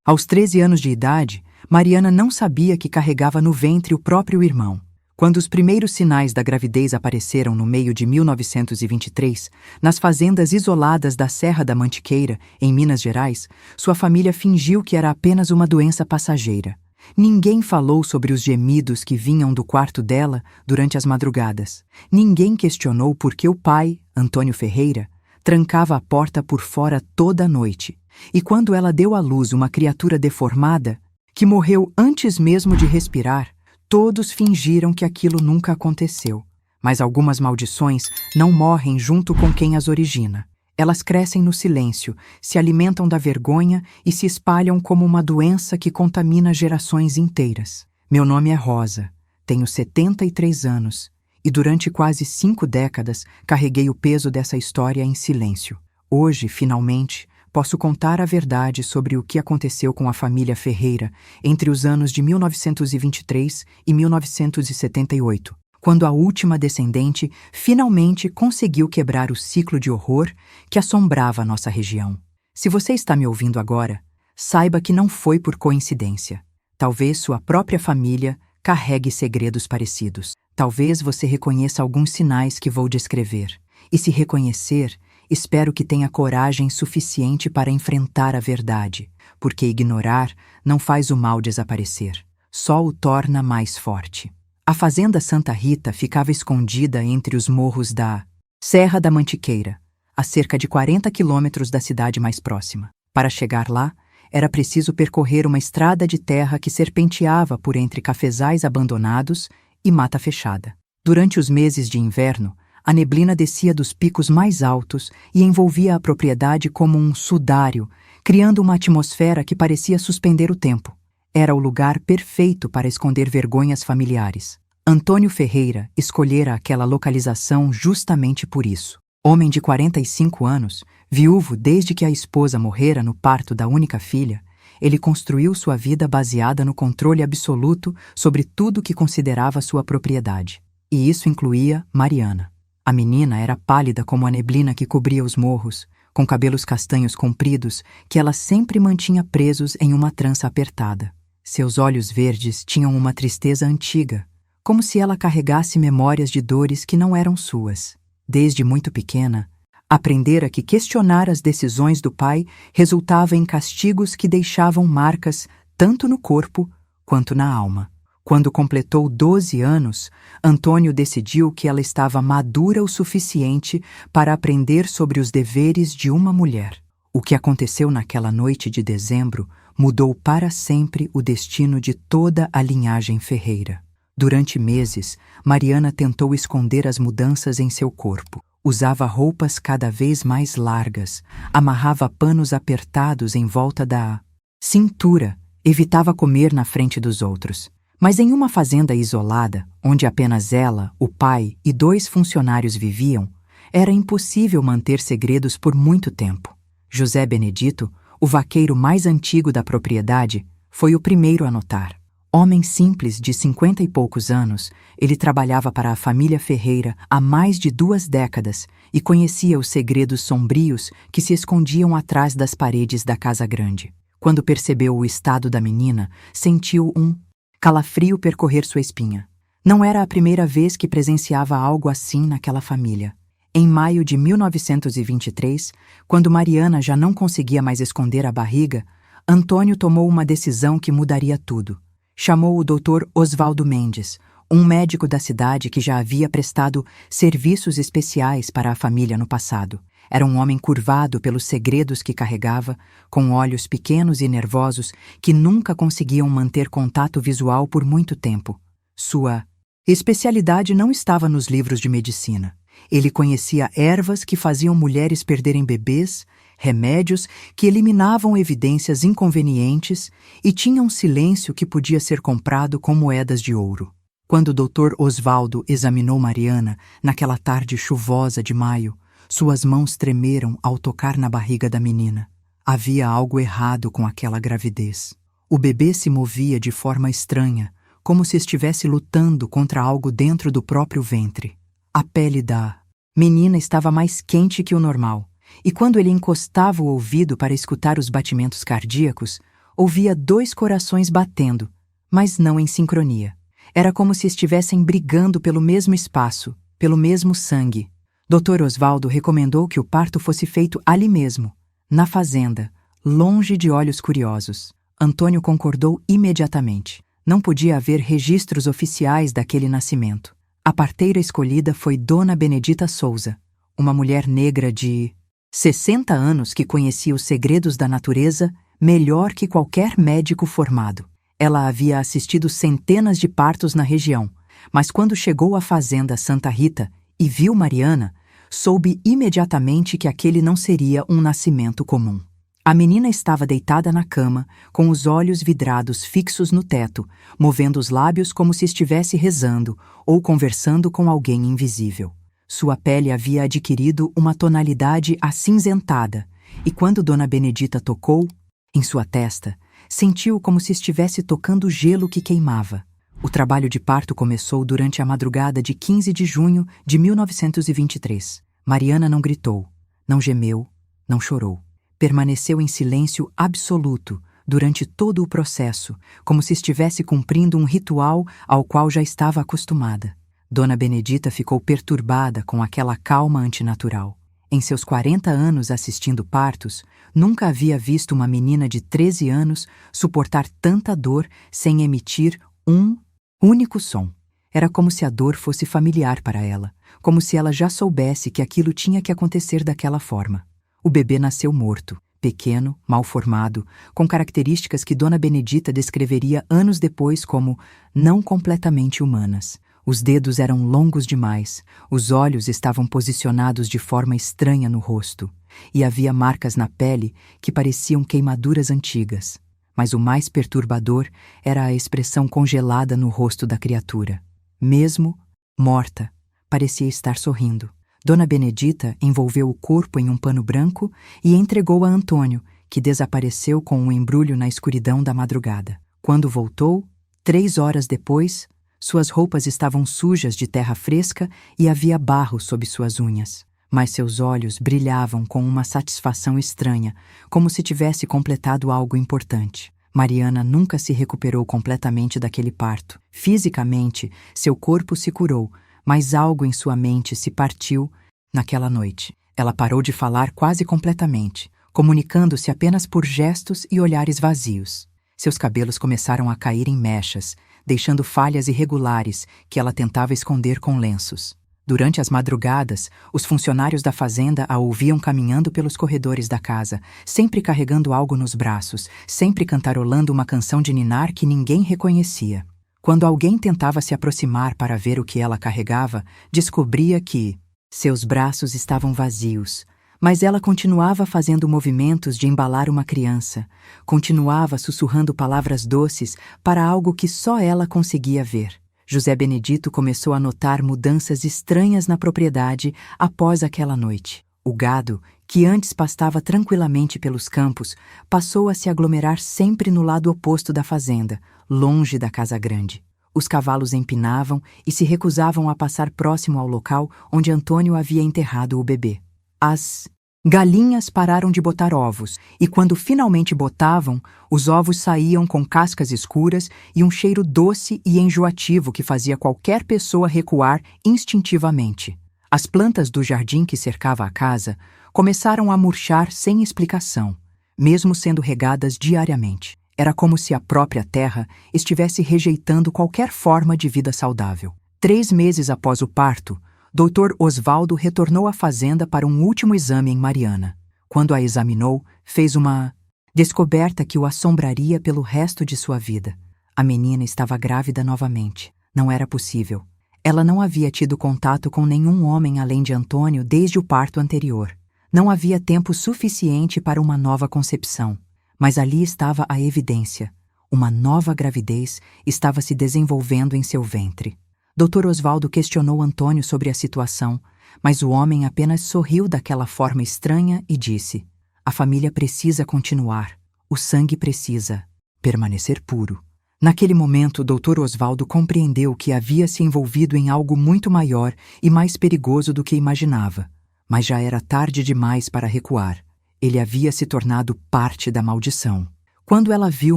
Aos 13 anos de idade, Mariana não sabia que carregava no ventre o próprio irmão. Quando os primeiros sinais da gravidez apareceram no meio de 1923, nas fazendas isoladas da Serra da Mantiqueira, em Minas Gerais, sua família fingiu que era apenas uma doença passageira. Ninguém falou sobre os gemidos que vinham do quarto dela durante as madrugadas. Ninguém questionou por que o pai, Antônio Ferreira, trancava a porta por fora toda a noite. E quando ela deu à luz uma criatura deformada, que morreu antes mesmo de respirar, todos fingiram que aquilo nunca aconteceu. Mas algumas maldições não morrem junto com quem as origina. Elas crescem no silêncio, se alimentam da vergonha e se espalham como uma doença que contamina gerações inteiras. Meu nome é Rosa, tenho 73 anos e durante quase 5 décadas carreguei o peso dessa história em silêncio. Hoje, finalmente, posso contar a verdade sobre o que aconteceu com a família Ferreira entre os anos de 1923 e 1978. Quando a última descendente finalmente conseguiu quebrar o ciclo de horror que assombrava a nossa região. Se você está me ouvindo agora, saiba que não foi por coincidência. Talvez sua própria família carregue segredos parecidos. Talvez você reconheça alguns sinais que vou descrever. E se reconhecer, espero que tenha coragem suficiente para enfrentar a verdade, porque ignorar não faz o mal desaparecer, só o torna mais forte. A fazenda Santa Rita ficava escondida entre os morros da Serra da Mantiqueira, a cerca de 40 quilômetros da cidade mais próxima. Para chegar lá, era preciso percorrer uma estrada de terra que serpenteava por entre cafezais abandonados e mata fechada. Durante os meses de inverno, a neblina descia dos picos mais altos e envolvia a propriedade como um sudário, criando uma atmosfera que parecia suspender o tempo. Era o lugar perfeito para esconder vergonhas familiares. Antônio Ferreira escolhera aquela localização justamente por isso. Homem de 45 anos, viúvo desde que a esposa morrera no parto da única filha, ele construiu sua vida baseada no controle absoluto sobre tudo que considerava sua propriedade. E isso incluía Mariana. A menina era pálida como a neblina que cobria os morros, com cabelos castanhos compridos que ela sempre mantinha presos em uma trança apertada. Seus olhos verdes tinham uma tristeza antiga, como se ela carregasse memórias de dores que não eram suas. Desde muito pequena, aprendera que questionar as decisões do pai resultava em castigos que deixavam marcas tanto no corpo quanto na alma. Quando completou 12 anos, Antônio decidiu que ela estava madura o suficiente para aprender sobre os deveres de uma mulher. O que aconteceu naquela noite de dezembro mudou para sempre o destino de toda a linhagem Ferreira. Durante meses, Mariana tentou esconder as mudanças em seu corpo. Usava roupas cada vez mais largas, amarrava panos apertados em volta da cintura, evitava comer na frente dos outros. Mas em uma fazenda isolada, onde apenas ela, o pai e 2 funcionários viviam, era impossível manter segredos por muito tempo. José Benedito, o vaqueiro mais antigo da propriedade, foi o primeiro a notar. Homem simples de 50 e poucos anos, ele trabalhava para a família Ferreira há mais de 2 décadas e conhecia os segredos sombrios que se escondiam atrás das paredes da casa grande. Quando percebeu o estado da menina, sentiu um calafrio percorrer sua espinha. Não era a primeira vez que presenciava algo assim naquela família. Em maio de 1923, quando Mariana já não conseguia mais esconder a barriga, Antônio tomou uma decisão que mudaria tudo. Chamou o Dr. Osvaldo Mendes, um médico da cidade que já havia prestado serviços especiais para a família no passado. Era um homem curvado pelos segredos que carregava, com olhos pequenos e nervosos que nunca conseguiam manter contato visual por muito tempo. Sua especialidade não estava nos livros de medicina. Ele conhecia ervas que faziam mulheres perderem bebês, remédios que eliminavam evidências inconvenientes e tinha um silêncio que podia ser comprado com moedas de ouro. Quando o Dr. Osvaldo examinou Mariana naquela tarde chuvosa de maio, suas mãos tremeram ao tocar na barriga da menina. Havia algo errado com aquela gravidez. O bebê se movia de forma estranha, como se estivesse lutando contra algo dentro do próprio ventre. A pele da menina estava mais quente que o normal, e quando ele encostava o ouvido para escutar os batimentos cardíacos, Ouvia 2 corações batendo, mas não em sincronia. Era como se estivessem brigando pelo mesmo espaço, pelo mesmo sangue. Dr. Osvaldo recomendou que o parto fosse feito ali mesmo, na fazenda, longe de olhos curiosos. Antônio concordou imediatamente. Não podia haver registros oficiais daquele nascimento. A parteira escolhida foi Dona Benedita Souza, uma mulher negra de 60 anos que conhecia os segredos da natureza melhor que qualquer médico formado. Ela havia assistido centenas de partos na região, mas quando chegou à fazenda Santa Rita e viu Mariana, soube imediatamente que aquele não seria um nascimento comum. A menina estava deitada na cama, com os olhos vidrados fixos no teto, movendo os lábios como se estivesse rezando ou conversando com alguém invisível. Sua pele havia adquirido uma tonalidade acinzentada, e quando Dona Benedita tocou em sua testa, sentiu como se estivesse tocando gelo que queimava. O trabalho de parto começou durante a madrugada de 15 de junho de 1923. Mariana não gritou, não gemeu, não chorou. Permaneceu em silêncio absoluto durante todo o processo, como se estivesse cumprindo um ritual ao qual já estava acostumada. Dona Benedita ficou perturbada com aquela calma antinatural. Em seus 40 anos assistindo partos, nunca havia visto uma menina de 13 anos suportar tanta dor sem emitir um único som. Era como se a dor fosse familiar para ela, como se ela já soubesse que aquilo tinha que acontecer daquela forma. O bebê nasceu morto, pequeno, mal formado, com características que Dona Benedita descreveria anos depois como não completamente humanas. Os dedos eram longos demais, os olhos estavam posicionados de forma estranha no rosto, e havia marcas na pele que pareciam queimaduras antigas. Mas o mais perturbador era a expressão congelada no rosto da criatura. Mesmo morta, parecia estar sorrindo. Dona Benedita envolveu o corpo em um pano branco e entregou a Antônio, que desapareceu com um embrulho na escuridão da madrugada. Quando voltou, 3 horas depois, suas roupas estavam sujas de terra fresca e havia barro sob suas unhas. Mas seus olhos brilhavam com uma satisfação estranha, como se tivesse completado algo importante. Mariana nunca se recuperou completamente daquele parto. Fisicamente, seu corpo se curou, mas algo em sua mente se partiu naquela noite. Ela parou de falar quase completamente, comunicando-se apenas por gestos e olhares vazios. Seus cabelos começaram a cair em mechas, deixando falhas irregulares que ela tentava esconder com lenços. Durante as madrugadas, os funcionários da fazenda a ouviam caminhando pelos corredores da casa, sempre carregando algo nos braços, sempre cantarolando uma canção de ninar que ninguém reconhecia. Quando alguém tentava se aproximar para ver o que ela carregava, descobria que seus braços estavam vazios, mas ela continuava fazendo movimentos de embalar uma criança, continuava sussurrando palavras doces para algo que só ela conseguia ver. José Benedito começou a notar mudanças estranhas na propriedade após aquela noite. O gado, que antes pastava tranquilamente pelos campos, passou a se aglomerar sempre no lado oposto da fazenda, longe da casa grande. Os cavalos empinavam e se recusavam a passar próximo ao local onde Antônio havia enterrado o bebê. As galinhas pararam de botar ovos, e quando finalmente botavam, os ovos saíam com cascas escuras e um cheiro doce e enjoativo que fazia qualquer pessoa recuar instintivamente. As plantas do jardim que cercava a casa começaram a murchar sem explicação, mesmo sendo regadas diariamente. Era como se a própria terra estivesse rejeitando qualquer forma de vida saudável. 3 meses após o parto, Dr. Osvaldo retornou à fazenda para um último exame em Mariana. Quando a examinou, fez uma descoberta que o assombraria pelo resto de sua vida. A menina estava grávida novamente. Não era possível. Ela não havia tido contato com nenhum homem além de Antônio desde o parto anterior. Não havia tempo suficiente para uma nova concepção. Mas ali estava a evidência. Uma nova gravidez estava se desenvolvendo em seu ventre. Dr. Osvaldo questionou Antônio sobre a situação, mas o homem apenas sorriu daquela forma estranha e disse: "A família precisa continuar. O sangue precisa permanecer puro." Naquele momento, Dr. Osvaldo compreendeu que havia se envolvido em algo muito maior e mais perigoso do que imaginava, mas já era tarde demais para recuar. Ele havia se tornado parte da maldição. Quando ela viu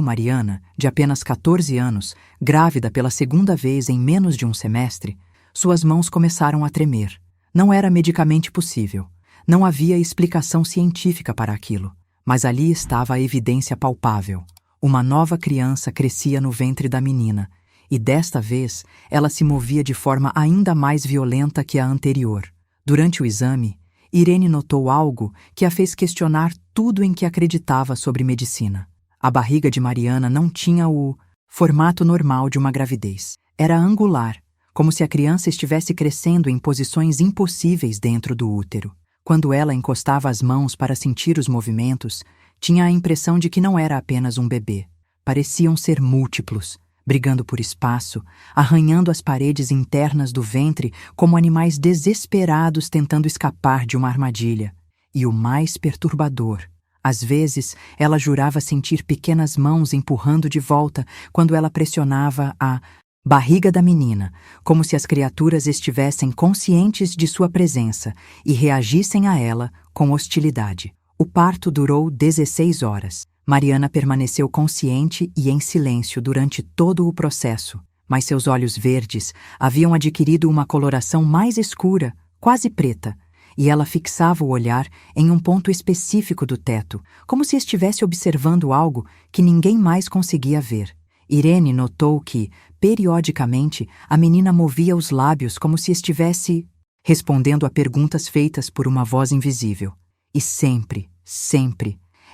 Mariana, de apenas 14 anos, grávida pela segunda vez em menos de um semestre, suas mãos começaram a tremer. Não era medicamente possível. Não havia explicação científica para aquilo. Mas ali estava a evidência palpável. Uma nova criança crescia no ventre da menina, e desta vez ela se movia de forma ainda mais violenta que a anterior. Durante o exame, Irene notou algo que a fez questionar tudo em que acreditava sobre medicina. A barriga de Mariana não tinha o formato normal de uma gravidez. Era angular, como se a criança estivesse crescendo em posições impossíveis dentro do útero. Quando ela encostava as mãos para sentir os movimentos, tinha a impressão de que não era apenas um bebê. Pareciam ser múltiplos, brigando por espaço, arranhando as paredes internas do ventre como animais desesperados tentando escapar de uma armadilha. E o mais perturbador, às vezes ela jurava sentir pequenas mãos empurrando de volta quando ela pressionava a barriga da menina, como se as criaturas estivessem conscientes de sua presença e reagissem a ela com hostilidade. O parto durou 16 horas. Mariana permaneceu consciente e em silêncio durante todo o processo, mas seus olhos verdes haviam adquirido uma coloração mais escura, quase preta, e ela fixava o olhar em um ponto específico do teto, como se estivesse observando algo que ninguém mais conseguia ver. Irene notou que, periodicamente, a menina movia os lábios como se estivesse respondendo a perguntas feitas por uma voz invisível. E sempre,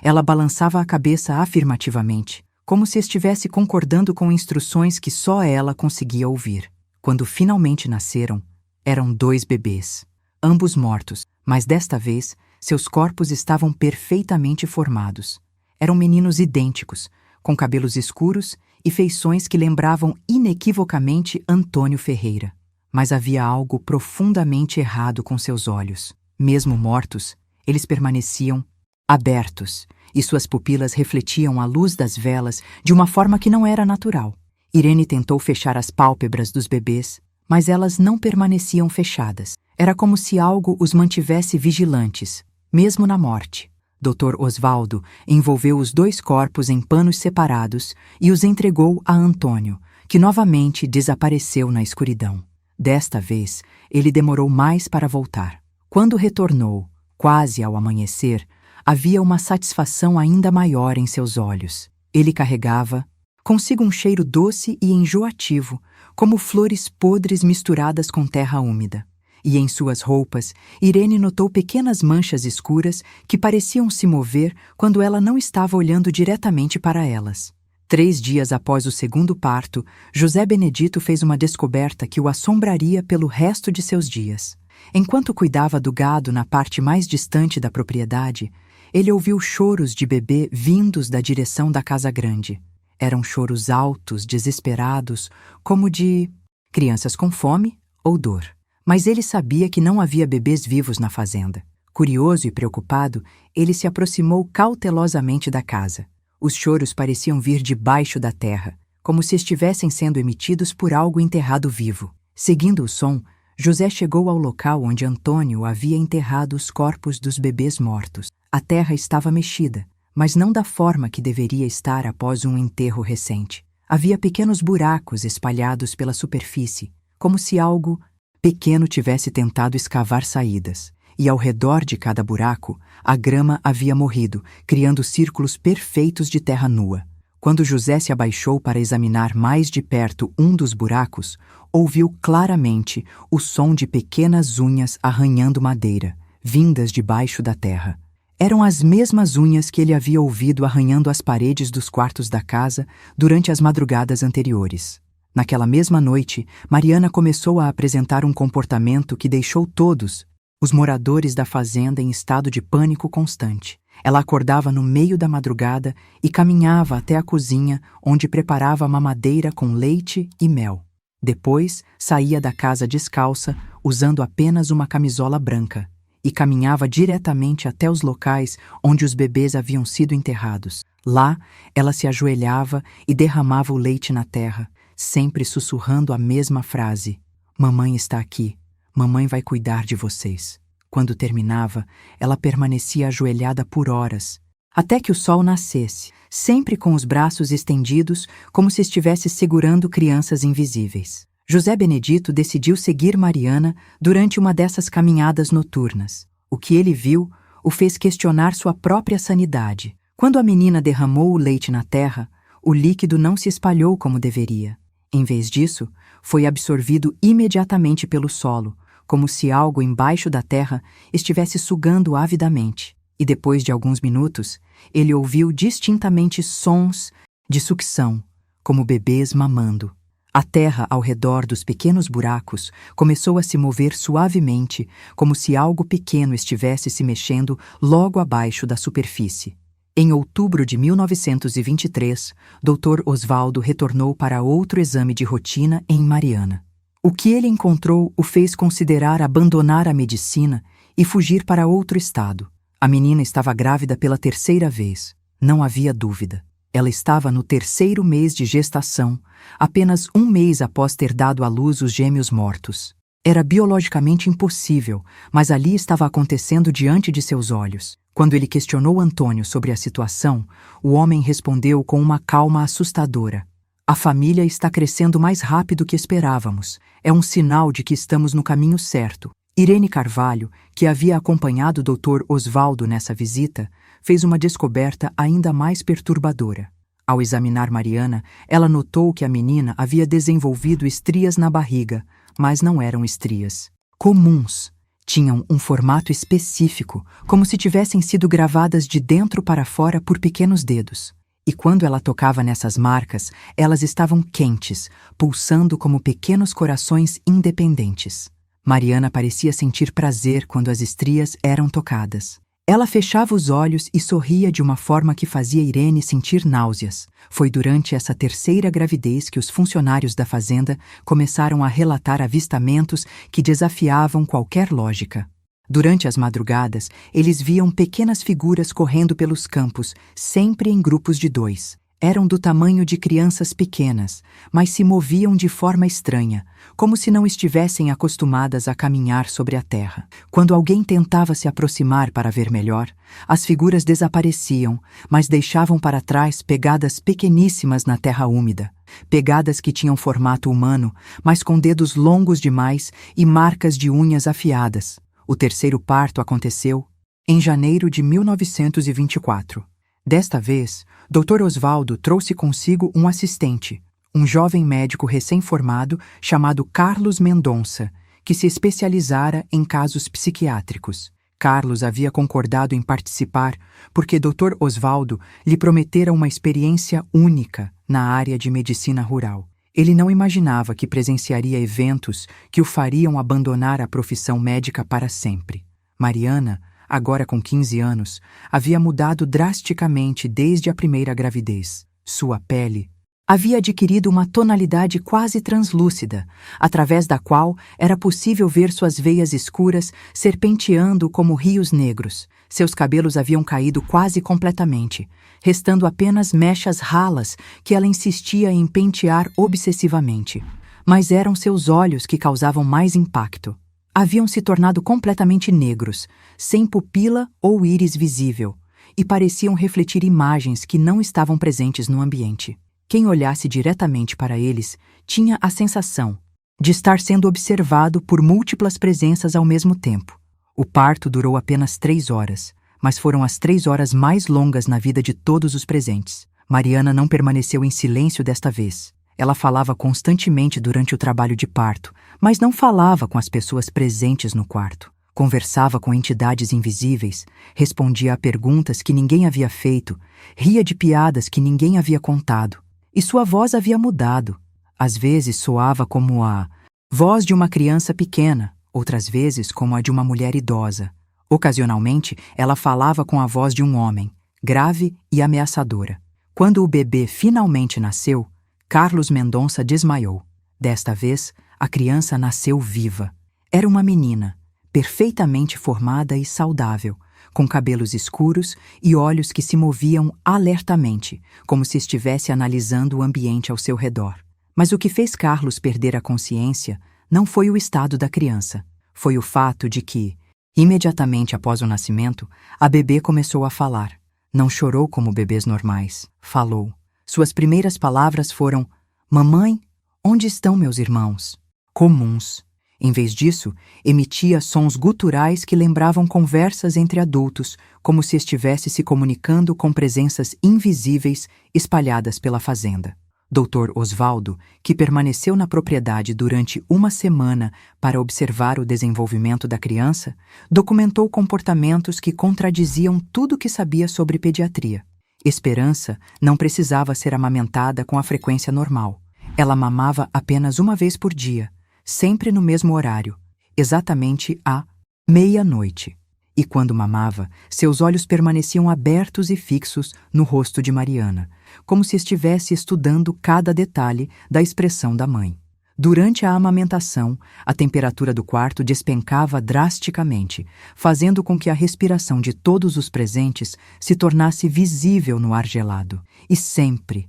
ela balançava a cabeça afirmativamente, como se estivesse concordando com instruções que só ela conseguia ouvir. Quando finalmente nasceram, eram 2 bebês, ambos mortos, mas desta vez seus corpos estavam perfeitamente formados. Eram meninos idênticos, com cabelos escuros e feições que lembravam inequivocamente Antônio Ferreira. Mas havia algo profundamente errado com seus olhos. Mesmo mortos, eles permaneciam abertos, e suas pupilas refletiam a luz das velas de uma forma que não era natural. Irene tentou fechar as pálpebras dos bebês, mas elas não permaneciam fechadas. Era como se algo os mantivesse vigilantes, mesmo na morte. Dr. Osvaldo envolveu os 2 corpos em panos separados e os entregou a Antônio, que novamente desapareceu na escuridão. Desta vez, ele demorou mais para voltar. Quando retornou, quase ao amanhecer, havia uma satisfação ainda maior em seus olhos. Ele carregava consigo um cheiro doce e enjoativo, como flores podres misturadas com terra úmida. E em suas roupas, Irene notou pequenas manchas escuras que pareciam se mover quando ela não estava olhando diretamente para elas. 3 dias após o segundo parto, José Benedito fez uma descoberta que o assombraria pelo resto de seus dias. Enquanto cuidava do gado na parte mais distante da propriedade, ele ouviu choros de bebê vindos da direção da casa grande. Eram choros altos, desesperados, como de crianças com fome ou dor. Mas ele sabia que não havia bebês vivos na fazenda. Curioso e preocupado, ele se aproximou cautelosamente da casa. Os choros pareciam vir debaixo da terra, como se estivessem sendo emitidos por algo enterrado vivo. Seguindo o som, José chegou ao local onde Antônio havia enterrado os corpos dos bebês mortos. A terra estava mexida, mas não da forma que deveria estar após um enterro recente. Havia pequenos buracos espalhados pela superfície, como se algo pequeno tivesse tentado escavar saídas. E ao redor de cada buraco, a grama havia morrido, criando círculos perfeitos de terra nua. Quando José se abaixou para examinar mais de perto um dos buracos, ouviu claramente o som de pequenas unhas arranhando madeira, vindas debaixo da terra. Eram as mesmas unhas que ele havia ouvido arranhando as paredes dos quartos da casa durante as madrugadas anteriores. Naquela mesma noite, Mariana começou a apresentar um comportamento que deixou todos os moradores da fazenda em estado de pânico constante. Ela acordava no meio da madrugada e caminhava até a cozinha, onde preparava mamadeira com leite e mel. Depois, saía da casa descalça, usando apenas uma camisola branca, e caminhava diretamente até os locais onde os bebês haviam sido enterrados. Lá, ela se ajoelhava e derramava o leite na terra, sempre sussurrando a mesma frase: "Mamãe está aqui. Mamãe vai cuidar de vocês." Quando terminava, ela permanecia ajoelhada por horas, até que o sol nascesse, sempre com os braços estendidos, como se estivesse segurando crianças invisíveis. José Benedito decidiu seguir Mariana durante uma dessas caminhadas noturnas. O que ele viu o fez questionar sua própria sanidade. Quando a menina derramou o leite na terra, o líquido não se espalhou como deveria. Em vez disso, foi absorvido imediatamente pelo solo, como se algo embaixo da terra estivesse sugando avidamente. E depois de alguns minutos, ele ouviu distintamente sons de sucção, como bebês mamando. A terra ao redor dos pequenos buracos começou a se mover suavemente, como se algo pequeno estivesse se mexendo logo abaixo da superfície. Em outubro de 1923, Dr. Osvaldo retornou para outro exame de rotina em Mariana. O que ele encontrou o fez considerar abandonar a medicina e fugir para outro estado. A menina estava grávida pela terceira vez. Não havia dúvida. Ela estava no terceiro mês de gestação, apenas um mês após ter dado à luz os gêmeos mortos. Era biologicamente impossível, mas ali estava acontecendo diante de seus olhos. Quando ele questionou Antônio sobre a situação, o homem respondeu com uma calma assustadora. A família está crescendo mais rápido que esperávamos. É um sinal de que estamos no caminho certo. Irene Carvalho, que havia acompanhado o Dr. Osvaldo nessa visita, fez uma descoberta ainda mais perturbadora. Ao examinar Mariana, ela notou que a menina havia desenvolvido estrias na barriga, mas não eram estrias comuns. Tinham um formato específico, como se tivessem sido gravadas de dentro para fora por pequenos dedos. E quando ela tocava nessas marcas, elas estavam quentes, pulsando como pequenos corações independentes. Mariana parecia sentir prazer quando as estrias eram tocadas. Ela fechava os olhos e sorria de uma forma que fazia Irene sentir náuseas. Foi durante essa terceira gravidez que os funcionários da fazenda começaram a relatar avistamentos que desafiavam qualquer lógica. Durante as madrugadas, eles viam pequenas figuras correndo pelos campos, sempre em grupos de 2. Eram do tamanho de crianças pequenas, mas se moviam de forma estranha, como se não estivessem acostumadas a caminhar sobre a terra. Quando alguém tentava se aproximar para ver melhor, as figuras desapareciam, mas deixavam para trás pegadas pequeníssimas na terra úmida. Pegadas que tinham formato humano, mas com dedos longos demais e marcas de unhas afiadas. O terceiro parto aconteceu em janeiro de 1924. Desta vez, Dr. Osvaldo trouxe consigo um assistente, um jovem médico recém-formado chamado Carlos Mendonça, que se especializara em casos psiquiátricos. Carlos havia concordado em participar porque Dr. Osvaldo lhe prometera uma experiência única na área de medicina rural. Ele não imaginava que presenciaria eventos que o fariam abandonar a profissão médica para sempre. Mariana, agora com 15 anos, havia mudado drasticamente desde a primeira gravidez. Sua pele havia adquirido uma tonalidade quase translúcida, através da qual era possível ver suas veias escuras serpenteando como rios negros. Seus cabelos haviam caído quase completamente, restando apenas mechas ralas que ela insistia em pentear obsessivamente. Mas eram seus olhos que causavam mais impacto. Haviam se tornado completamente negros, sem pupila ou íris visível, e pareciam refletir imagens que não estavam presentes no ambiente. Quem olhasse diretamente para eles tinha a sensação de estar sendo observado por múltiplas presenças ao mesmo tempo. O parto durou apenas 3 horas, mas foram as 3 horas mais longas na vida de todos os presentes. Mariana não permaneceu em silêncio desta vez. Ela falava constantemente durante o trabalho de parto, mas não falava com as pessoas presentes no quarto. Conversava com entidades invisíveis, respondia a perguntas que ninguém havia feito, ria de piadas que ninguém havia contado. E sua voz havia mudado. Às vezes soava como a voz de uma criança pequena, outras vezes como a de uma mulher idosa. Ocasionalmente, ela falava com a voz de um homem, grave e ameaçadora. Quando o bebê finalmente nasceu, Carlos Mendonça desmaiou. Desta vez, a criança nasceu viva. Era uma menina, perfeitamente formada e saudável, com cabelos escuros e olhos que se moviam alertamente, como se estivesse analisando o ambiente ao seu redor. Mas o que fez Carlos perder a consciência não foi o estado da criança. Foi o fato de que, imediatamente após o nascimento, a bebê começou a falar. Não chorou como bebês normais. Falou. Suas primeiras palavras foram: "Mamãe, onde estão meus irmãos?" Comuns. Em vez disso, emitia sons guturais que lembravam conversas entre adultos, como se estivesse se comunicando com presenças invisíveis espalhadas pela fazenda. Dr. Osvaldo, que permaneceu na propriedade durante uma semana para observar o desenvolvimento da criança, documentou comportamentos que contradiziam tudo que sabia sobre pediatria. Esperança não precisava ser amamentada com a frequência normal. Ela mamava apenas uma vez por dia, sempre no mesmo horário, exatamente à meia-noite. E quando mamava, seus olhos permaneciam abertos e fixos no rosto de Mariana, como se estivesse estudando cada detalhe da expressão da mãe. Durante a amamentação, a temperatura do quarto despencava drasticamente, fazendo com que a respiração de todos os presentes se tornasse visível no ar gelado. E sempre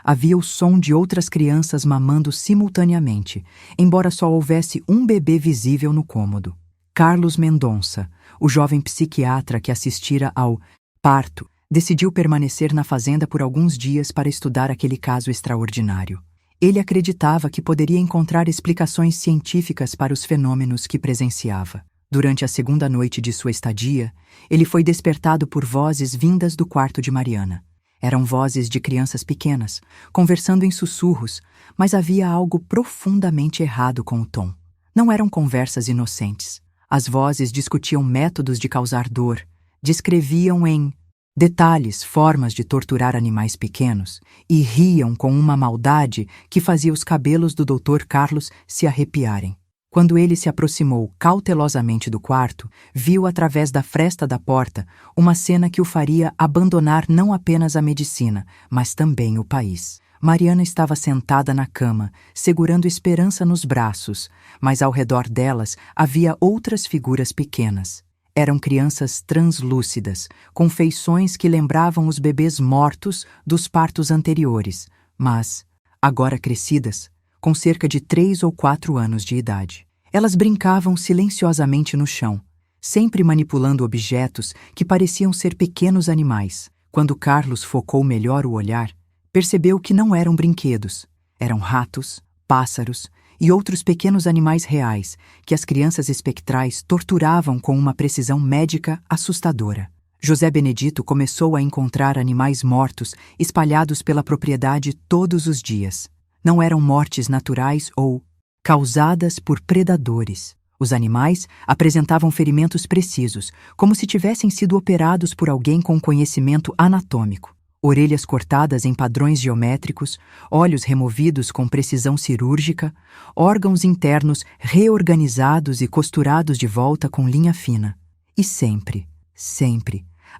havia o som de outras crianças mamando simultaneamente, embora só houvesse um bebê visível no cômodo. Carlos Mendonça, o jovem psiquiatra que assistira ao parto, decidiu permanecer na fazenda por alguns dias para estudar aquele caso extraordinário. Ele acreditava que poderia encontrar explicações científicas para os fenômenos que presenciava. Durante a segunda noite de sua estadia, ele foi despertado por vozes vindas do quarto de Mariana. Eram vozes de crianças pequenas, conversando em sussurros, mas havia algo profundamente errado com o tom. Não eram conversas inocentes. As vozes discutiam métodos de causar dor, descreviam em detalhes formas de torturar animais pequenos e riam com uma maldade que fazia os cabelos do Dr. Carlos se arrepiarem. Quando ele se aproximou cautelosamente do quarto, viu através da fresta da porta uma cena que o faria abandonar não apenas a medicina, mas também o país. Mariana estava sentada na cama, segurando Esperança nos braços, mas ao redor delas havia outras figuras pequenas. Eram crianças translúcidas, com feições que lembravam os bebês mortos dos partos anteriores, mas, agora crescidas, com cerca de 3 ou 4 anos de idade. Elas brincavam silenciosamente no chão, sempre manipulando objetos que pareciam ser pequenos animais. Quando Carlos focou melhor o olhar, percebeu que não eram brinquedos. Eram ratos, pássaros e outros pequenos animais reais que as crianças espectrais torturavam com uma precisão médica assustadora. José Benedito começou a encontrar animais mortos espalhados pela propriedade todos os dias. Não eram mortes naturais ou causadas por predadores. Os animais apresentavam ferimentos precisos, como se tivessem sido operados por alguém com conhecimento anatômico. Orelhas cortadas em padrões geométricos, olhos removidos com precisão cirúrgica, órgãos internos reorganizados e costurados de volta com linha fina. E sempre,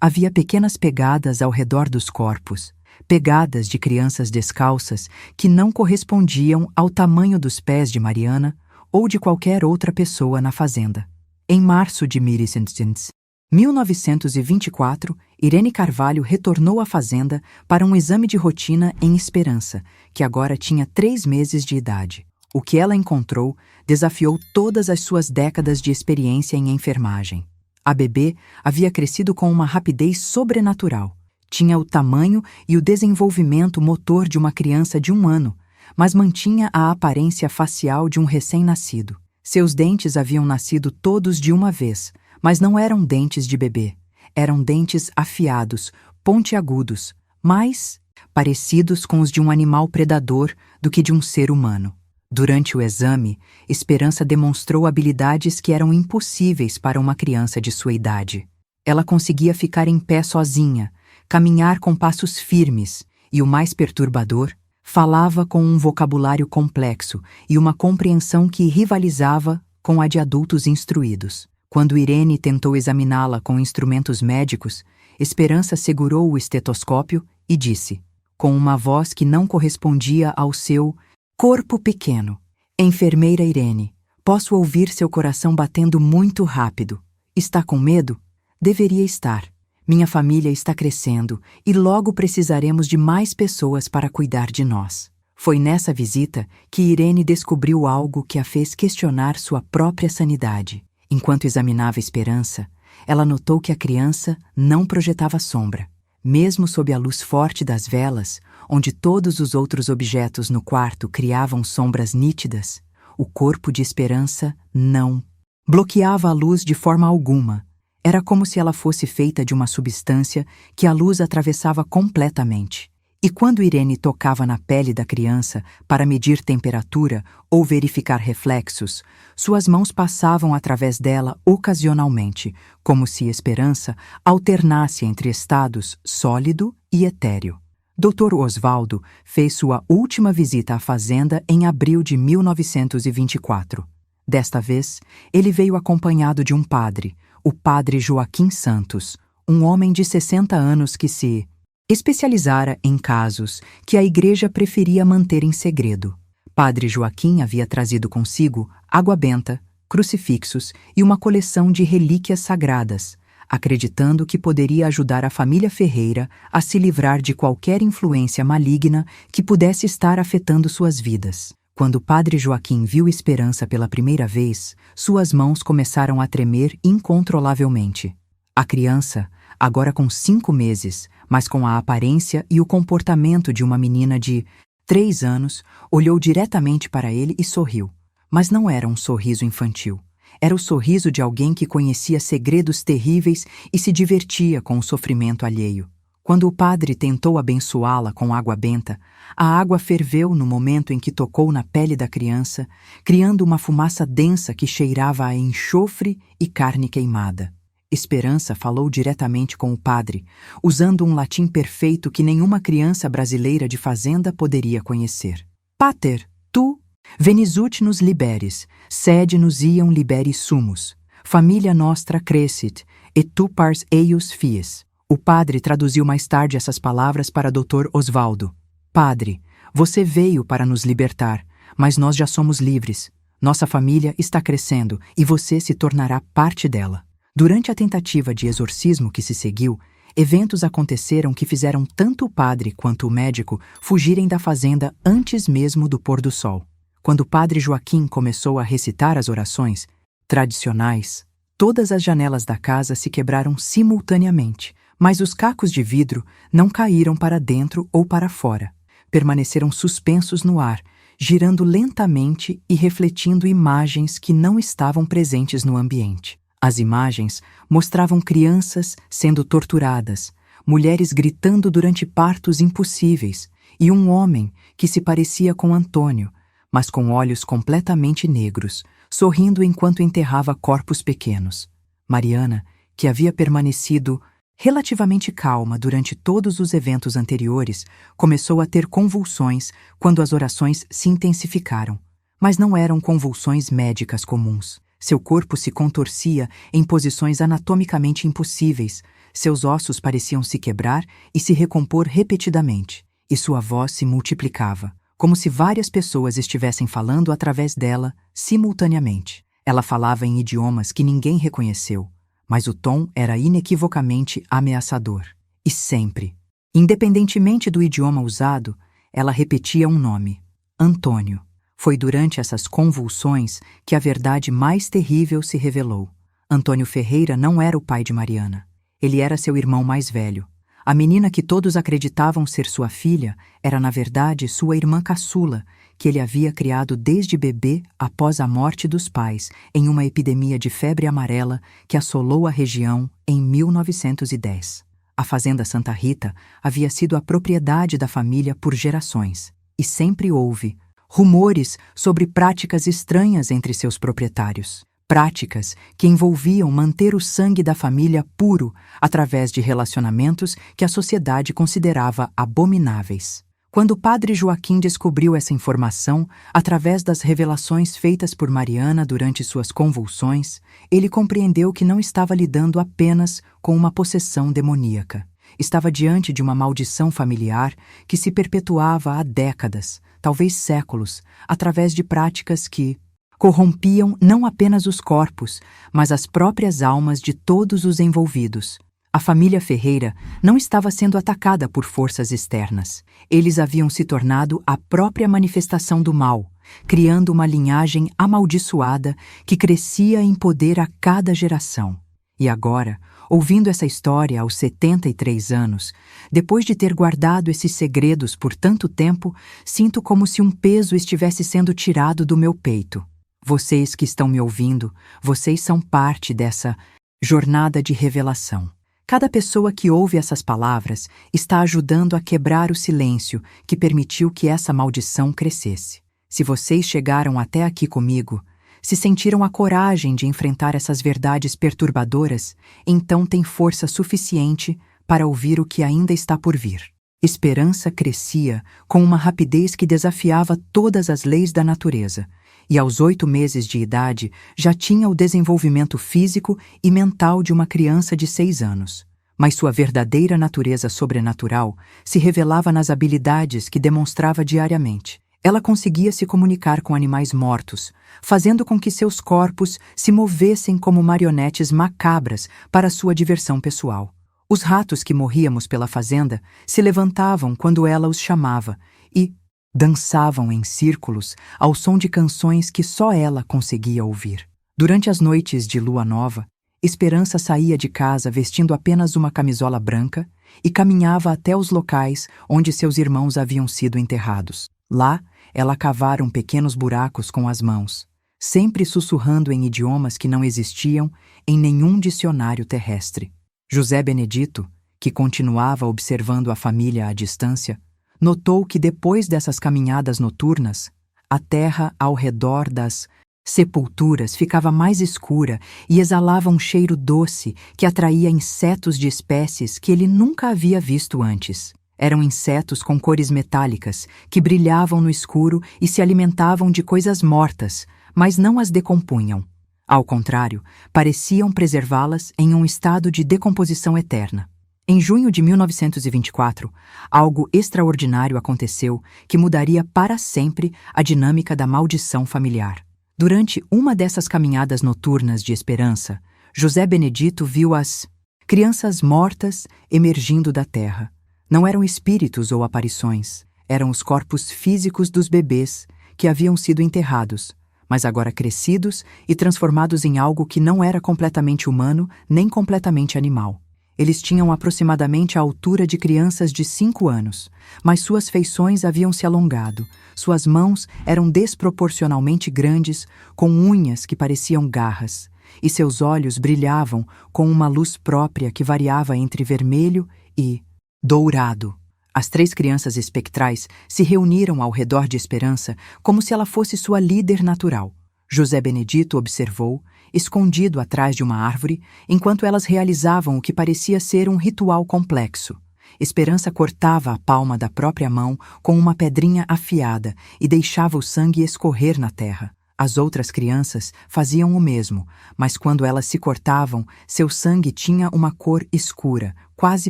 havia pequenas pegadas ao redor dos corpos, pegadas de crianças descalças que não correspondiam ao tamanho dos pés de Mariana ou de qualquer outra pessoa na fazenda. Em março de 1924, Irene Carvalho retornou à fazenda para um exame de rotina em Esperança, que agora tinha 3 meses de idade. O que ela encontrou desafiou todas as suas décadas de experiência em enfermagem. A bebê havia crescido com uma rapidez sobrenatural. Tinha o tamanho e o desenvolvimento motor de uma criança de 1 ano, mas mantinha a aparência facial de um recém-nascido. Seus dentes haviam nascido todos de uma vez, mas não eram dentes de bebê. Eram dentes afiados, pontiagudos, mais parecidos com os de um animal predador do que de um ser humano. Durante o exame, Esperança demonstrou habilidades que eram impossíveis para uma criança de sua idade. Ela conseguia ficar em pé sozinha, caminhar com passos firmes e, o mais perturbador, falava com um vocabulário complexo e uma compreensão que rivalizava com a de adultos instruídos. Quando Irene tentou examiná-la com instrumentos médicos, Esperança segurou o estetoscópio e disse, com uma voz que não correspondia ao seu corpo pequeno: "Enfermeira Irene, posso ouvir seu coração batendo muito rápido. Está com medo? Deveria estar. Minha família está crescendo e logo precisaremos de mais pessoas para cuidar de nós." Foi nessa visita que Irene descobriu algo que a fez questionar sua própria sanidade. Enquanto examinava Esperança, ela notou que a criança não projetava sombra. Mesmo sob a luz forte das velas, onde todos os outros objetos no quarto criavam sombras nítidas, o corpo de Esperança não bloqueava a luz de forma alguma. Era como se ela fosse feita de uma substância que a luz atravessava completamente. E quando Irene tocava na pele da criança para medir temperatura ou verificar reflexos, suas mãos passavam através dela ocasionalmente, como se Esperança alternasse entre estados sólido e etéreo. Dr. Osvaldo fez sua última visita à fazenda em abril de 1924. Desta vez, ele veio acompanhado de um padre, o padre Joaquim Santos, um homem de 60 anos que se especializara em casos que a igreja preferia manter em segredo. Padre Joaquim havia trazido consigo água benta, crucifixos e uma coleção de relíquias sagradas, acreditando que poderia ajudar a família Ferreira a se livrar de qualquer influência maligna que pudesse estar afetando suas vidas. Quando o padre Joaquim viu Esperança pela primeira vez, suas mãos começaram a tremer incontrolavelmente. A criança, agora com 5 meses, mas com a aparência e o comportamento de uma menina de 3 anos, olhou diretamente para ele e sorriu. Mas não era um sorriso infantil. Era o sorriso de alguém que conhecia segredos terríveis e se divertia com o sofrimento alheio. Quando o padre tentou abençoá-la com água benta, a água ferveu no momento em que tocou na pele da criança, criando uma fumaça densa que cheirava a enxofre e carne queimada. Esperança falou diretamente com o padre, usando um latim perfeito que nenhuma criança brasileira de fazenda poderia conhecer. Pater, tu, venis ut nos liberis, sed nos iam liberi sumus, família nostra crescit, et tu pars eius fies. O padre traduziu mais tarde essas palavras para Dr. Osvaldo. Padre, você veio para nos libertar, mas nós já somos livres. Nossa família está crescendo e você se tornará parte dela. Durante a tentativa de exorcismo que se seguiu, eventos aconteceram que fizeram tanto o padre quanto o médico fugirem da fazenda antes mesmo do pôr do sol. Quando o padre Joaquim começou a recitar as orações tradicionais, todas as janelas da casa se quebraram simultaneamente, mas os cacos de vidro não caíram para dentro ou para fora. Permaneceram suspensos no ar, girando lentamente e refletindo imagens que não estavam presentes no ambiente. As imagens mostravam crianças sendo torturadas, mulheres gritando durante partos impossíveis e um homem que se parecia com Antônio, mas com olhos completamente negros, sorrindo enquanto enterrava corpos pequenos. Mariana, que havia permanecido relativamente calma durante todos os eventos anteriores, começou a ter convulsões quando as orações se intensificaram. Mas não eram convulsões médicas comuns. Seu corpo se contorcia em posições anatomicamente impossíveis, seus ossos pareciam se quebrar e se recompor repetidamente, e sua voz se multiplicava, como se várias pessoas estivessem falando através dela simultaneamente. Ela falava em idiomas que ninguém reconheceu, mas o tom era inequivocamente ameaçador. E sempre, independentemente do idioma usado, ela repetia um nome: Antônio. Foi durante essas convulsões que a verdade mais terrível se revelou. Antônio Ferreira não era o pai de Mariana. Ele era seu irmão mais velho. A menina que todos acreditavam ser sua filha era, na verdade, sua irmã caçula, que ele havia criado desde bebê após a morte dos pais, em uma epidemia de febre amarela que assolou a região em 1910. A fazenda Santa Rita havia sido a propriedade da família por gerações, e sempre houve rumores sobre práticas estranhas entre seus proprietários. Práticas que envolviam manter o sangue da família puro através de relacionamentos que a sociedade considerava abomináveis. Quando o padre Joaquim descobriu essa informação através das revelações feitas por Mariana durante suas convulsões, ele compreendeu que não estava lidando apenas com uma possessão demoníaca. Estava diante de uma maldição familiar que se perpetuava há décadas, talvez séculos, através de práticas que corrompiam não apenas os corpos, mas as próprias almas de todos os envolvidos. A família Ferreira não estava sendo atacada por forças externas. Eles haviam se tornado a própria manifestação do mal, criando uma linhagem amaldiçoada que crescia em poder a cada geração. E agora, ouvindo essa história aos 73 anos, depois de ter guardado esses segredos por tanto tempo, sinto como se um peso estivesse sendo tirado do meu peito. Vocês que estão me ouvindo, vocês são parte dessa jornada de revelação. Cada pessoa que ouve essas palavras está ajudando a quebrar o silêncio que permitiu que essa maldição crescesse. Se vocês chegaram até aqui comigo, se sentiram a coragem de enfrentar essas verdades perturbadoras, então tem força suficiente para ouvir o que ainda está por vir. Esperança crescia com uma rapidez que desafiava todas as leis da natureza, e aos 8 meses de idade já tinha o desenvolvimento físico e mental de uma criança de 6 anos. Mas sua verdadeira natureza sobrenatural se revelava nas habilidades que demonstrava diariamente. Ela conseguia se comunicar com animais mortos, fazendo com que seus corpos se movessem como marionetes macabras para sua diversão pessoal. Os ratos que morríamos pela fazenda se levantavam quando ela os chamava e dançavam em círculos ao som de canções que só ela conseguia ouvir. Durante as noites de lua nova, Esperança saía de casa vestindo apenas uma camisola branca e caminhava até os locais onde seus irmãos haviam sido enterrados. Lá, ela cavara pequenos buracos com as mãos, sempre sussurrando em idiomas que não existiam em nenhum dicionário terrestre. José Benedito, que continuava observando a família à distância, notou que depois dessas caminhadas noturnas, a terra ao redor das sepulturas ficava mais escura e exalava um cheiro doce que atraía insetos de espécies que ele nunca havia visto antes. Eram insetos com cores metálicas, que brilhavam no escuro e se alimentavam de coisas mortas, mas não as decompunham. Ao contrário, pareciam preservá-las em um estado de decomposição eterna. Em junho de 1924, algo extraordinário aconteceu que mudaria para sempre a dinâmica da maldição familiar. Durante uma dessas caminhadas noturnas de esperança, José Benedito viu as crianças mortas emergindo da terra. Não eram espíritos ou aparições, eram os corpos físicos dos bebês que haviam sido enterrados, mas agora crescidos e transformados em algo que não era completamente humano nem completamente animal. Eles tinham aproximadamente a altura de crianças de 5 anos, mas suas feições haviam se alongado, suas mãos eram desproporcionalmente grandes, com unhas que pareciam garras, e seus olhos brilhavam com uma luz própria que variava entre vermelho e dourado. As 3 crianças espectrais se reuniram ao redor de Esperança como se ela fosse sua líder natural. José Benedito observou, escondido atrás de uma árvore, enquanto elas realizavam o que parecia ser um ritual complexo. Esperança cortava a palma da própria mão com uma pedrinha afiada e deixava o sangue escorrer na terra. As outras crianças faziam o mesmo, mas quando elas se cortavam, seu sangue tinha uma cor escura, quase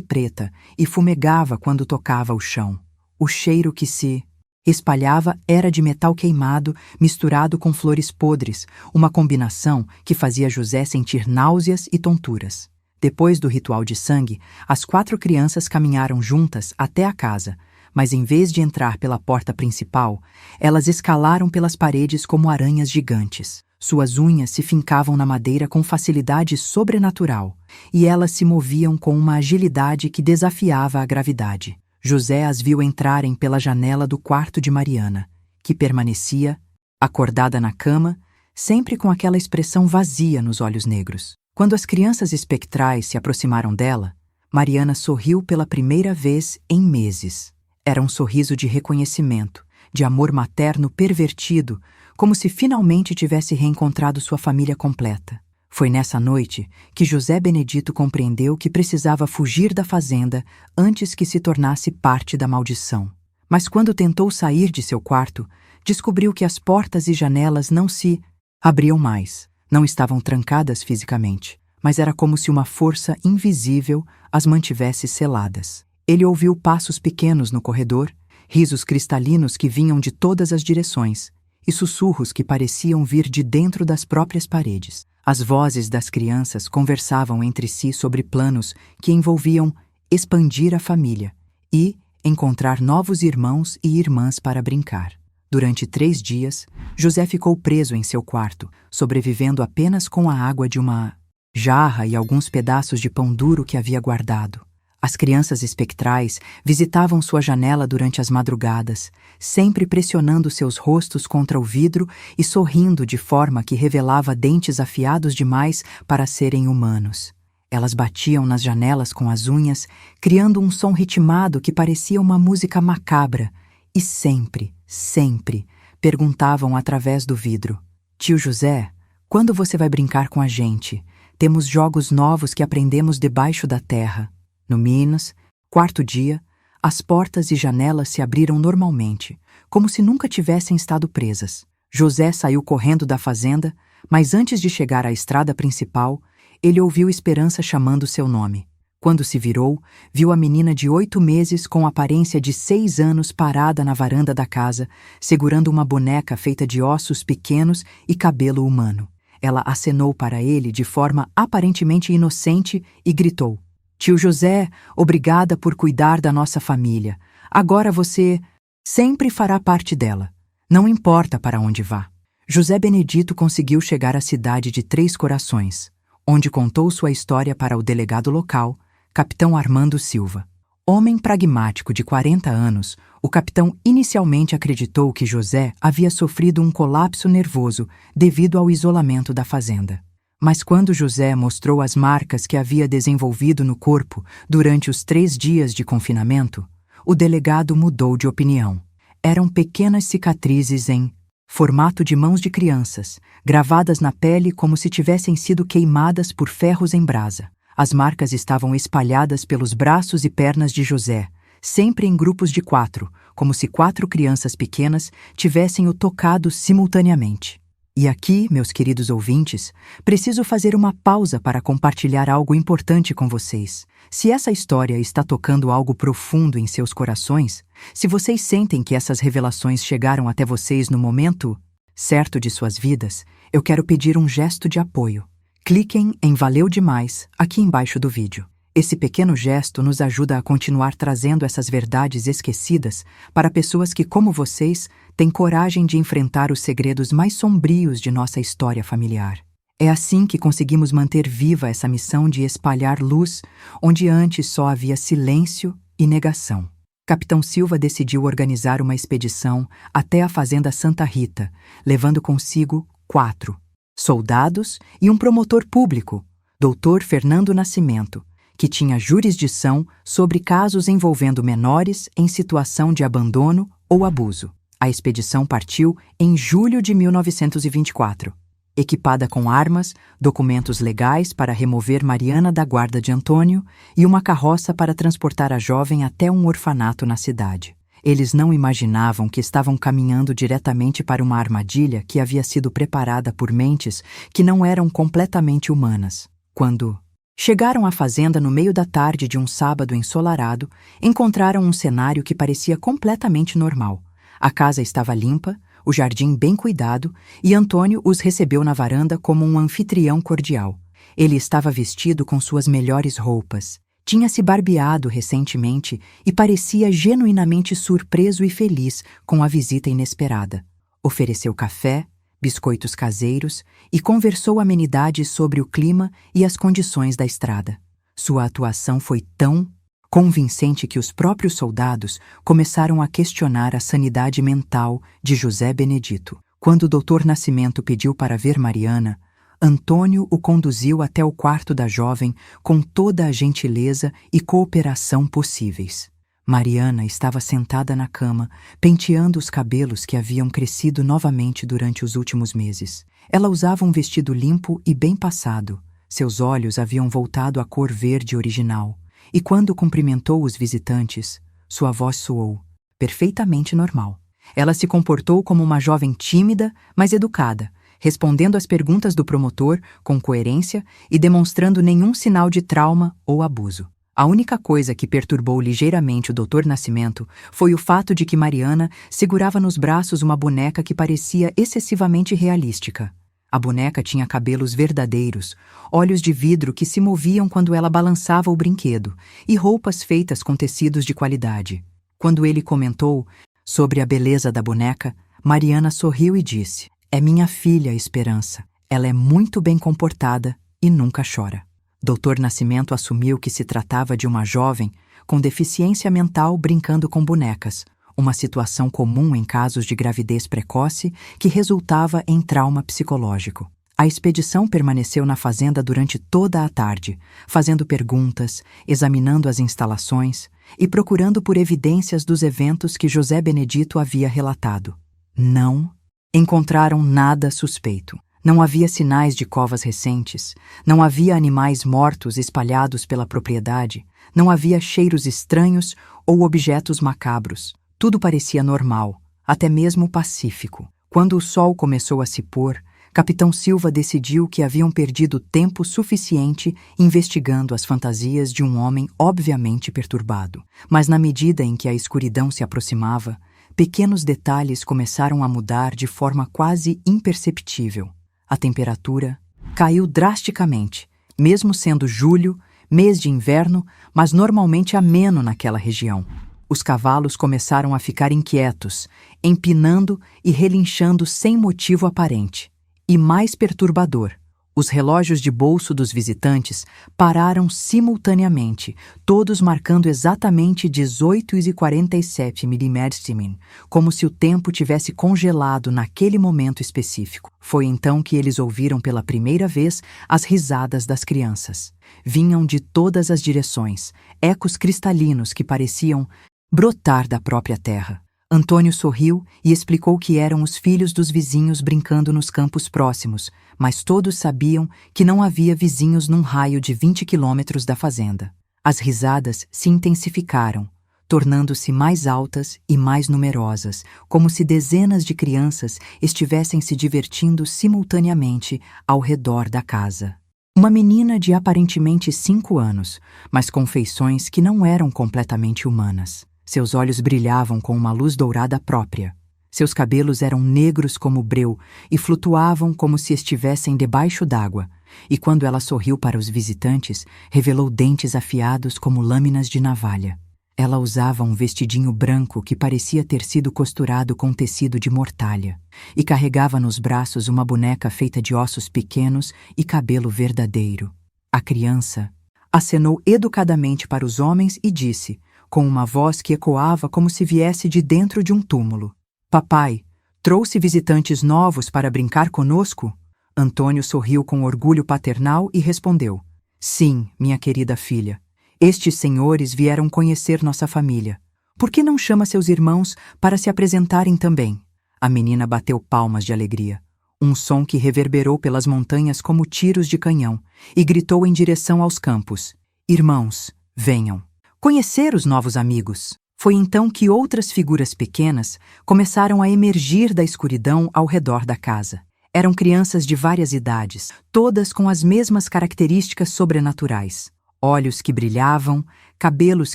preta, e fumegava quando tocava o chão. O cheiro que se espalhava era de metal queimado misturado com flores podres, uma combinação que fazia José sentir náuseas e tonturas. Depois do ritual de sangue, as 4 crianças caminharam juntas até a casa, mas em vez de entrar pela porta principal, elas escalaram pelas paredes como aranhas gigantes. Suas unhas se fincavam na madeira com facilidade sobrenatural, e elas se moviam com uma agilidade que desafiava a gravidade. José as viu entrarem pela janela do quarto de Mariana, que permanecia, acordada na cama, sempre com aquela expressão vazia nos olhos negros. Quando as crianças espectrais se aproximaram dela, Mariana sorriu pela primeira vez em meses. Era um sorriso de reconhecimento, de amor materno pervertido, como se finalmente tivesse reencontrado sua família completa. Foi nessa noite que José Benedito compreendeu que precisava fugir da fazenda antes que se tornasse parte da maldição. Mas quando tentou sair de seu quarto, descobriu que as portas e janelas não se abriam mais. Não estavam trancadas fisicamente, mas era como se uma força invisível as mantivesse seladas. Ele ouviu passos pequenos no corredor, risos cristalinos que vinham de todas as direções, e sussurros que pareciam vir de dentro das próprias paredes. As vozes das crianças conversavam entre si sobre planos que envolviam expandir a família e encontrar novos irmãos e irmãs para brincar. Durante 3 dias, José ficou preso em seu quarto, sobrevivendo apenas com a água de uma jarra e alguns pedaços de pão duro que havia guardado. As crianças espectrais visitavam sua janela durante as madrugadas, sempre pressionando seus rostos contra o vidro e sorrindo de forma que revelava dentes afiados demais para serem humanos. Elas batiam nas janelas com as unhas, criando um som ritmado que parecia uma música macabra, e sempre, sempre, perguntavam através do vidro: Tio José, quando você vai brincar com a gente? Temos jogos novos que aprendemos debaixo da terra. No Minas, quarto dia, as portas e janelas se abriram normalmente, como se nunca tivessem estado presas. José saiu correndo da fazenda, mas antes de chegar à estrada principal, ele ouviu Esperança chamando seu nome. Quando se virou, viu a menina de 8 meses com aparência de 6 anos parada na varanda da casa, segurando uma boneca feita de ossos pequenos e cabelo humano. Ela acenou para ele de forma aparentemente inocente e gritou: Tio José, obrigada por cuidar da nossa família. Agora você sempre fará parte dela. Não importa para onde vá. José Benedito conseguiu chegar à cidade de Três Corações, onde contou sua história para o delegado local, Capitão Armando Silva. Homem pragmático de 40 anos, o capitão inicialmente acreditou que José havia sofrido um colapso nervoso devido ao isolamento da fazenda. Mas quando José mostrou as marcas que havia desenvolvido no corpo durante os 3 dias de confinamento, o delegado mudou de opinião. Eram pequenas cicatrizes em formato de mãos de crianças, gravadas na pele como se tivessem sido queimadas por ferros em brasa. As marcas estavam espalhadas pelos braços e pernas de José, sempre em grupos de 4, como se 4 crianças pequenas tivessem o tocado simultaneamente. E aqui, meus queridos ouvintes, preciso fazer uma pausa para compartilhar algo importante com vocês. Se essa história está tocando algo profundo em seus corações, se vocês sentem que essas revelações chegaram até vocês no momento certo de suas vidas, eu quero pedir um gesto de apoio. Cliquem em Valeu Demais aqui embaixo do vídeo. Esse pequeno gesto nos ajuda a continuar trazendo essas verdades esquecidas para pessoas que, como vocês, têm coragem de enfrentar os segredos mais sombrios de nossa história familiar. É assim que conseguimos manter viva essa missão de espalhar luz onde antes só havia silêncio e negação. Capitão Silva decidiu organizar uma expedição até a Fazenda Santa Rita, levando consigo 4 soldados e um promotor público, Dr. Fernando Nascimento, que tinha jurisdição sobre casos envolvendo menores em situação de abandono ou abuso. A expedição partiu em julho de 1924, equipada com armas, documentos legais para remover Mariana da guarda de Antônio e uma carroça para transportar a jovem até um orfanato na cidade. Eles não imaginavam que estavam caminhando diretamente para uma armadilha que havia sido preparada por mentes que não eram completamente humanas. Quando chegaram à fazenda no meio da tarde de um sábado ensolarado, encontraram um cenário que parecia completamente normal. A casa estava limpa, o jardim bem cuidado, e Antônio os recebeu na varanda como um anfitrião cordial. Ele estava vestido com suas melhores roupas. Tinha se barbeado recentemente e parecia genuinamente surpreso e feliz com a visita inesperada. Ofereceu café, biscoitos caseiros e conversou amenidades sobre o clima e as condições da estrada. Sua atuação foi tão convincente que os próprios soldados começaram a questionar a sanidade mental de José Benedito. Quando o Dr. Nascimento pediu para ver Mariana, Antônio o conduziu até o quarto da jovem com toda a gentileza e cooperação possíveis. Mariana estava sentada na cama, penteando os cabelos que haviam crescido novamente durante os últimos meses. Ela usava um vestido limpo e bem passado. Seus olhos haviam voltado à cor verde original. E quando cumprimentou os visitantes, sua voz soou perfeitamente normal. Ela se comportou como uma jovem tímida, mas educada, respondendo às perguntas do promotor com coerência e demonstrando nenhum sinal de trauma ou abuso. A única coisa que perturbou ligeiramente o Dr. Nascimento foi o fato de que Mariana segurava nos braços uma boneca que parecia excessivamente realística. A boneca tinha cabelos verdadeiros, olhos de vidro que se moviam quando ela balançava o brinquedo e roupas feitas com tecidos de qualidade. Quando ele comentou sobre a beleza da boneca, Mariana sorriu e disse: "É minha filha, Esperança. Ela é muito bem comportada e nunca chora. Dr. Nascimento assumiu que se tratava de uma jovem com deficiência mental brincando com bonecas, uma situação comum em casos de gravidez precoce que resultava em trauma psicológico. A expedição permaneceu na fazenda durante toda a tarde, fazendo perguntas, examinando as instalações e procurando por evidências dos eventos que José Benedito havia relatado. Não encontraram nada suspeito. Não havia sinais de covas recentes, não havia animais mortos espalhados pela propriedade, não havia cheiros estranhos ou objetos macabros. Tudo parecia normal, até mesmo pacífico. Quando o sol começou a se pôr, Capitão Silva decidiu que haviam perdido tempo suficiente investigando as fantasias de um homem obviamente perturbado. Mas na medida em que a escuridão se aproximava, pequenos detalhes começaram a mudar de forma quase imperceptível. A temperatura caiu drasticamente, mesmo sendo julho, mês de inverno, mas normalmente ameno naquela região. Os cavalos começaram a ficar inquietos, empinando e relinchando sem motivo aparente. E mais perturbador, os relógios de bolso dos visitantes pararam simultaneamente, todos marcando exatamente 18h47 mm, como se o tempo tivesse congelado naquele momento específico. Foi então que eles ouviram pela primeira vez as risadas das crianças. Vinham de todas as direções, ecos cristalinos que pareciam brotar da própria terra. Antônio sorriu e explicou que eram os filhos dos vizinhos brincando nos campos próximos, mas todos sabiam que não havia vizinhos num raio de 20 quilômetros da fazenda. As risadas se intensificaram, tornando-se mais altas e mais numerosas, como se dezenas de crianças estivessem se divertindo simultaneamente ao redor da casa. Uma menina de aparentemente 5 anos, mas com feições que não eram completamente humanas. Seus olhos brilhavam com uma luz dourada própria. Seus cabelos eram negros como breu e flutuavam como se estivessem debaixo d'água, e quando ela sorriu para os visitantes, revelou dentes afiados como lâminas de navalha. Ela usava um vestidinho branco que parecia ter sido costurado com tecido de mortalha, e carregava nos braços uma boneca feita de ossos pequenos e cabelo verdadeiro. A criança acenou educadamente para os homens e disse, com uma voz que ecoava como se viesse de dentro de um túmulo: "Papai, trouxe visitantes novos para brincar conosco?" Antônio sorriu com orgulho paternal e respondeu: "Sim, minha querida filha. Estes senhores vieram conhecer nossa família. Por que não chama seus irmãos para se apresentarem também?" A menina bateu palmas de alegria, um som que reverberou pelas montanhas como tiros de canhão, e gritou em direção aos campos: "Irmãos, venham conhecer os novos amigos." Foi então que outras figuras pequenas começaram a emergir da escuridão ao redor da casa. Eram crianças de várias idades, todas com as mesmas características sobrenaturais: olhos que brilhavam, cabelos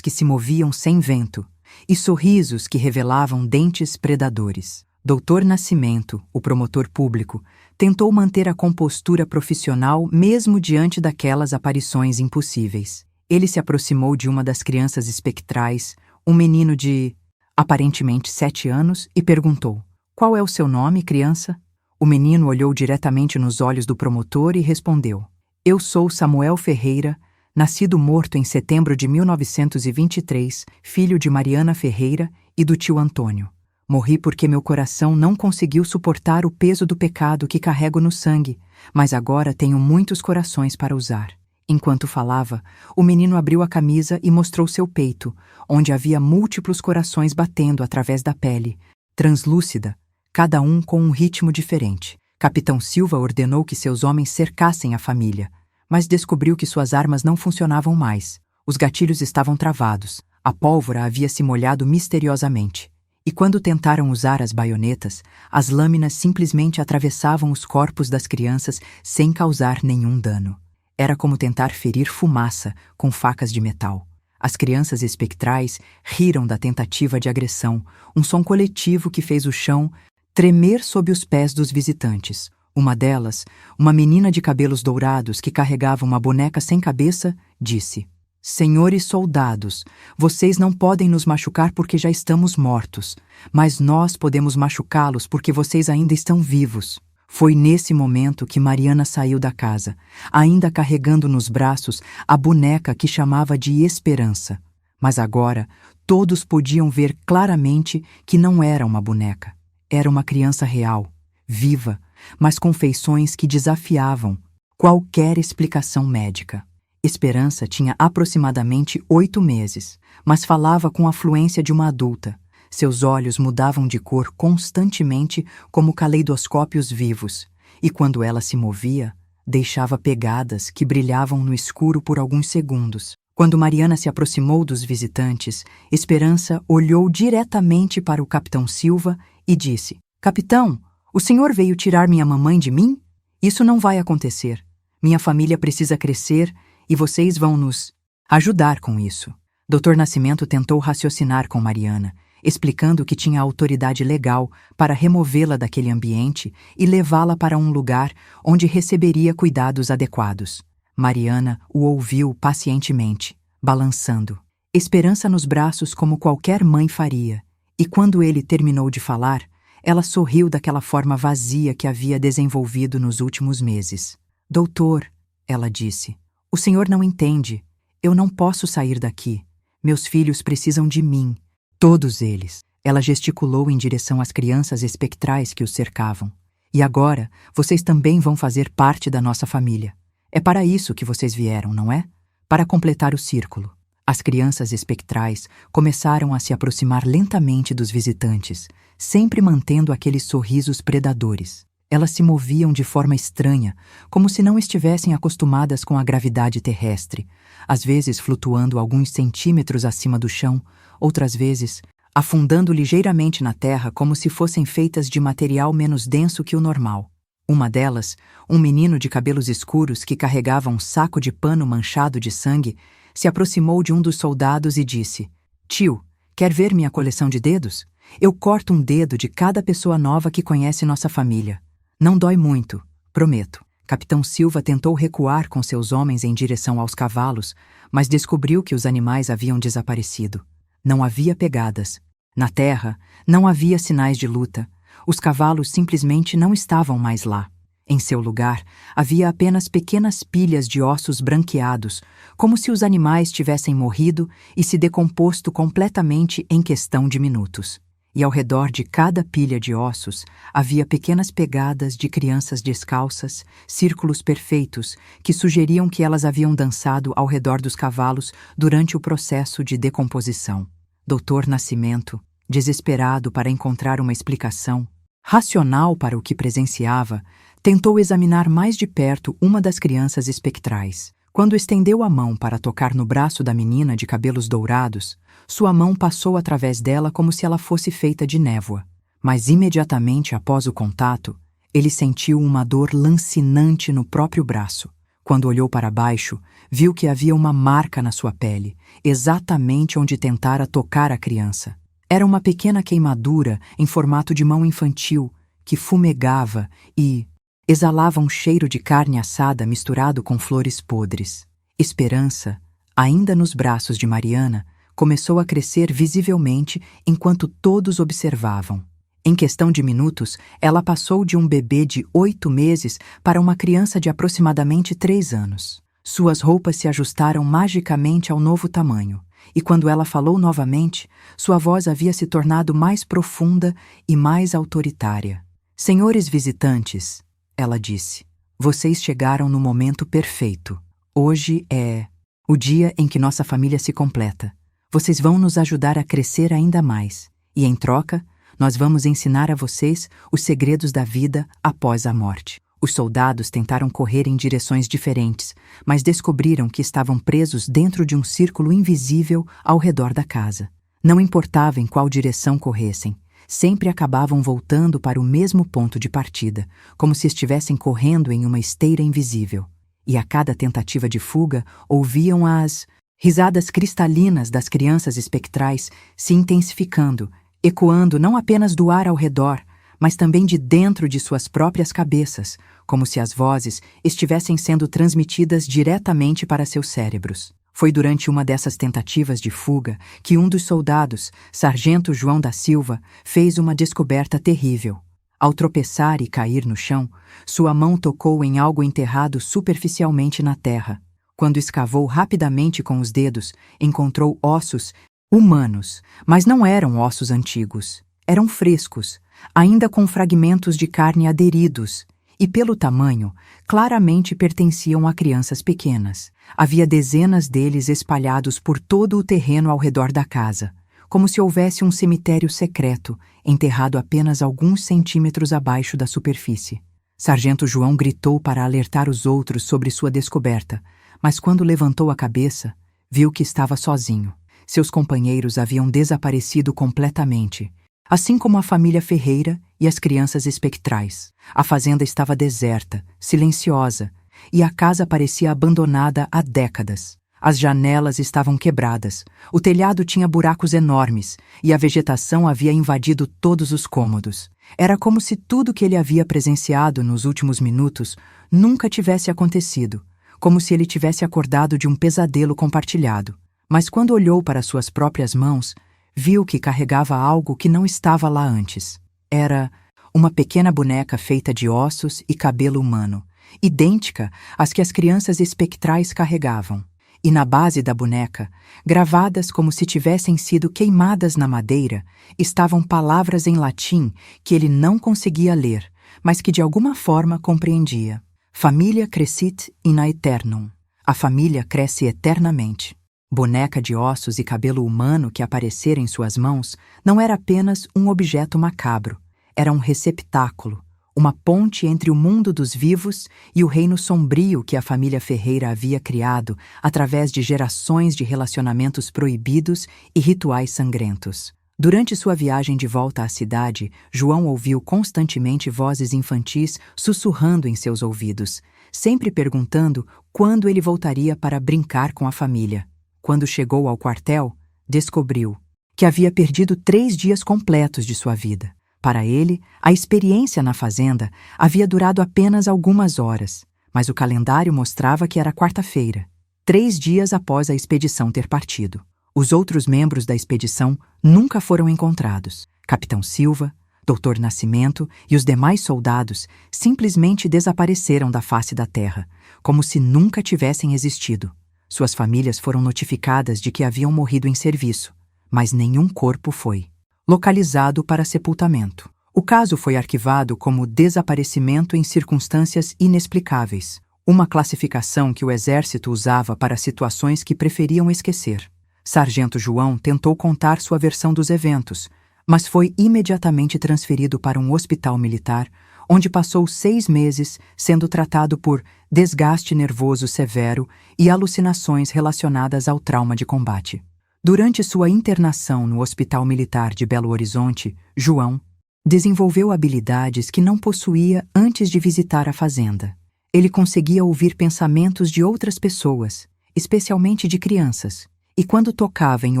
que se moviam sem vento e sorrisos que revelavam dentes predadores. Dr. Nascimento, o promotor público, tentou manter a compostura profissional mesmo diante daquelas aparições impossíveis. Ele se aproximou de uma das crianças espectrais, um menino de, aparentemente, 7 anos, e perguntou: "Qual é o seu nome, criança?" O menino olhou diretamente nos olhos do promotor e respondeu: "Eu sou Samuel Ferreira, nascido morto em setembro de 1923, filho de Mariana Ferreira e do tio Antônio. Morri porque meu coração não conseguiu suportar o peso do pecado que carrego no sangue, mas agora tenho muitos corações para usar." Enquanto falava, o menino abriu a camisa e mostrou seu peito, onde havia múltiplos corações batendo através da pele, translúcida, cada um com um ritmo diferente. Capitão Silva ordenou que seus homens cercassem a família, mas descobriu que suas armas não funcionavam mais. Os gatilhos estavam travados, a pólvora havia se molhado misteriosamente. E quando tentaram usar as baionetas, as lâminas simplesmente atravessavam os corpos das crianças sem causar nenhum dano. Era como tentar ferir fumaça com facas de metal. As crianças espectrais riram da tentativa de agressão, um som coletivo que fez o chão tremer sob os pés dos visitantes. Uma delas, uma menina de cabelos dourados que carregava uma boneca sem cabeça, disse: "Senhores soldados, vocês não podem nos machucar porque já estamos mortos, mas nós podemos machucá-los porque vocês ainda estão vivos." Foi nesse momento que Mariana saiu da casa, ainda carregando nos braços a boneca que chamava de Esperança. Mas agora todos podiam ver claramente que não era uma boneca. Era uma criança real, viva, mas com feições que desafiavam qualquer explicação médica. Esperança tinha aproximadamente 8 meses, mas falava com a fluência de uma adulta. Seus olhos mudavam de cor constantemente como caleidoscópios vivos, e quando ela se movia, deixava pegadas que brilhavam no escuro por alguns segundos. Quando Mariana se aproximou dos visitantes, Esperança olhou diretamente para o Capitão Silva e disse: "Capitão, o senhor veio tirar minha mamãe de mim? Isso não vai acontecer. Minha família precisa crescer e vocês vão nos ajudar com isso." Dr. Nascimento tentou raciocinar com Mariana, explicando que tinha autoridade legal para removê-la daquele ambiente e levá-la para um lugar onde receberia cuidados adequados. Mariana o ouviu pacientemente, balançando Esperança nos braços como qualquer mãe faria, e quando ele terminou de falar, ela sorriu daquela forma vazia que havia desenvolvido nos últimos meses. "Doutor", ela disse, "o senhor não entende. Eu não posso sair daqui. Meus filhos precisam de mim. Todos eles." Ela gesticulou em direção às crianças espectrais que os cercavam. "E agora, vocês também vão fazer parte da nossa família. É para isso que vocês vieram, não é? Para completar o círculo." As crianças espectrais começaram a se aproximar lentamente dos visitantes, sempre mantendo aqueles sorrisos predadores. Elas se moviam de forma estranha, como se não estivessem acostumadas com a gravidade terrestre, às vezes flutuando alguns centímetros acima do chão, outras vezes afundando ligeiramente na terra como se fossem feitas de material menos denso que o normal. Uma delas, um menino de cabelos escuros que carregava um saco de pano manchado de sangue, se aproximou de um dos soldados e disse: "Tio, quer ver minha coleção de dedos? Eu corto um dedo de cada pessoa nova que conhece nossa família. Não dói muito, prometo." Capitão Silva tentou recuar com seus homens em direção aos cavalos, mas descobriu que os animais haviam desaparecido. Não havia pegadas. Na terra, não havia sinais de luta. Os cavalos simplesmente não estavam mais lá. Em seu lugar, havia apenas pequenas pilhas de ossos branqueados, como se os animais tivessem morrido e se decomposto completamente em questão de minutos. E ao redor de cada pilha de ossos havia pequenas pegadas de crianças descalças, círculos perfeitos que sugeriam que elas haviam dançado ao redor dos cavalos durante o processo de decomposição. Dr. Nascimento, desesperado para encontrar uma explicação racional para o que presenciava, tentou examinar mais de perto uma das crianças espectrais. Quando estendeu a mão para tocar no braço da menina de cabelos dourados, sua mão passou através dela como se ela fosse feita de névoa. Mas imediatamente após o contato, ele sentiu uma dor lancinante no próprio braço. Quando olhou para baixo, viu que havia uma marca na sua pele, exatamente onde tentara tocar a criança. Era uma pequena queimadura em formato de mão infantil que fumegava e exalava um cheiro de carne assada misturado com flores podres. Esperança, ainda nos braços de Mariana, começou a crescer visivelmente enquanto todos observavam. Em questão de minutos, ela passou de um bebê de 8 meses para uma criança de aproximadamente 3 anos. Suas roupas se ajustaram magicamente ao novo tamanho, e quando ela falou novamente, sua voz havia se tornado mais profunda e mais autoritária. "Senhores visitantes", ela disse, "vocês chegaram no momento perfeito. Hoje é o dia em que nossa família se completa. Vocês vão nos ajudar a crescer ainda mais, e em troca, nós vamos ensinar a vocês os segredos da vida após a morte." Os soldados tentaram correr em direções diferentes, mas descobriram que estavam presos dentro de um círculo invisível ao redor da casa. Não importava em qual direção corressem, sempre acabavam voltando para o mesmo ponto de partida, como se estivessem correndo em uma esteira invisível. E a cada tentativa de fuga, ouviam as risadas cristalinas das crianças espectrais se intensificando, ecoando não apenas do ar ao redor, mas também de dentro de suas próprias cabeças, como se as vozes estivessem sendo transmitidas diretamente para seus cérebros. Foi durante uma dessas tentativas de fuga que um dos soldados, Sargento João da Silva, fez uma descoberta terrível. Ao tropeçar e cair no chão, sua mão tocou em algo enterrado superficialmente na terra. Quando escavou rapidamente com os dedos, encontrou ossos humanos, mas não eram ossos antigos. Eram frescos, ainda com fragmentos de carne aderidos, e pelo tamanho, claramente pertenciam a crianças pequenas. Havia dezenas deles espalhados por todo o terreno ao redor da casa, como se houvesse um cemitério secreto, enterrado apenas alguns centímetros abaixo da superfície. Sargento João gritou para alertar os outros sobre sua descoberta, mas quando levantou a cabeça, viu que estava sozinho. Seus companheiros haviam desaparecido completamente, assim como a família Ferreira e as crianças espectrais. A fazenda estava deserta, silenciosa, e a casa parecia abandonada há décadas. As janelas estavam quebradas, o telhado tinha buracos enormes e a vegetação havia invadido todos os cômodos. Era como se tudo que ele havia presenciado nos últimos minutos nunca tivesse acontecido, como se ele tivesse acordado de um pesadelo compartilhado. Mas quando olhou para suas próprias mãos, viu que carregava algo que não estava lá antes. Era uma pequena boneca feita de ossos e cabelo humano, idêntica às que as crianças espectrais carregavam. E na base da boneca, gravadas como se tivessem sido queimadas na madeira, estavam palavras em latim que ele não conseguia ler, mas que de alguma forma compreendia. Familia crescit in aeternum. A família cresce eternamente. Boneca de ossos e cabelo humano que aparecera em suas mãos não era apenas um objeto macabro, era um receptáculo, uma ponte entre o mundo dos vivos e o reino sombrio que a família Ferreira havia criado através de gerações de relacionamentos proibidos e rituais sangrentos. Durante sua viagem de volta à cidade, João ouviu constantemente vozes infantis sussurrando em seus ouvidos, sempre perguntando quando ele voltaria para brincar com a família. Quando chegou ao quartel, descobriu que havia perdido 3 dias completos de sua vida. Para ele, a experiência na fazenda havia durado apenas algumas horas, mas o calendário mostrava que era quarta-feira, 3 dias após a expedição ter partido. Os outros membros da expedição nunca foram encontrados. Capitão Silva, Dr. Nascimento e os demais soldados simplesmente desapareceram da face da terra, como se nunca tivessem existido. Suas famílias foram notificadas de que haviam morrido em serviço, mas nenhum corpo foi localizado para sepultamento. O caso foi arquivado como desaparecimento em circunstâncias inexplicáveis, uma classificação que o Exército usava para situações que preferiam esquecer. Sargento João tentou contar sua versão dos eventos, mas foi imediatamente transferido para um hospital militar, onde passou 6 meses sendo tratado por desgaste nervoso severo e alucinações relacionadas ao trauma de combate. Durante sua internação no Hospital Militar de Belo Horizonte, João desenvolveu habilidades que não possuía antes de visitar a fazenda. Ele conseguia ouvir pensamentos de outras pessoas, especialmente de crianças, e quando tocava em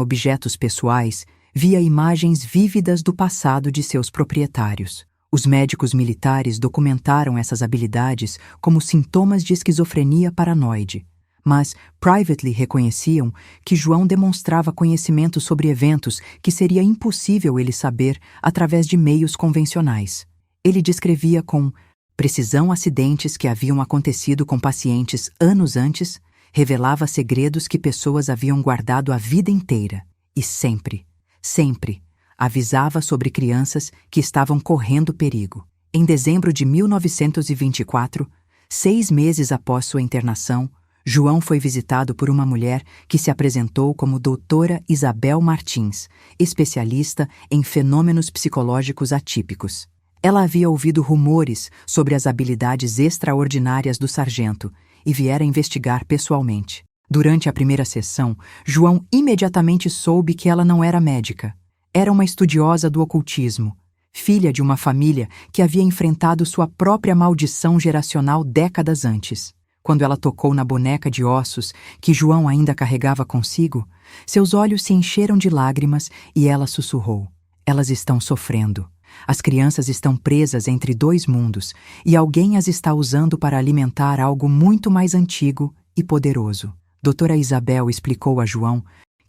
objetos pessoais, via imagens vívidas do passado de seus proprietários. Os médicos militares documentaram essas habilidades como sintomas de esquizofrenia paranoide, mas privately reconheciam que João demonstrava conhecimento sobre eventos que seria impossível ele saber através de meios convencionais. Ele descrevia com precisão acidentes que haviam acontecido com pacientes anos antes, revelava segredos que pessoas haviam guardado a vida inteira e sempre avisava sobre crianças que estavam correndo perigo. Em dezembro de 1924, 6 meses após sua internação, João foi visitado por uma mulher que se apresentou como doutora Isabel Martins, especialista em fenômenos psicológicos atípicos. Ela havia ouvido rumores sobre as habilidades extraordinárias do sargento e viera investigar pessoalmente. Durante a primeira sessão, João imediatamente soube que ela não era médica. Era uma estudiosa do ocultismo, filha de uma família que havia enfrentado sua própria maldição geracional décadas antes. Quando ela tocou na boneca de ossos que João ainda carregava consigo, seus olhos se encheram de lágrimas e ela sussurrou: "Elas estão sofrendo. As crianças estão presas entre 2 mundos e alguém as está usando para alimentar algo muito mais antigo e poderoso." Doutora Isabel explicou a João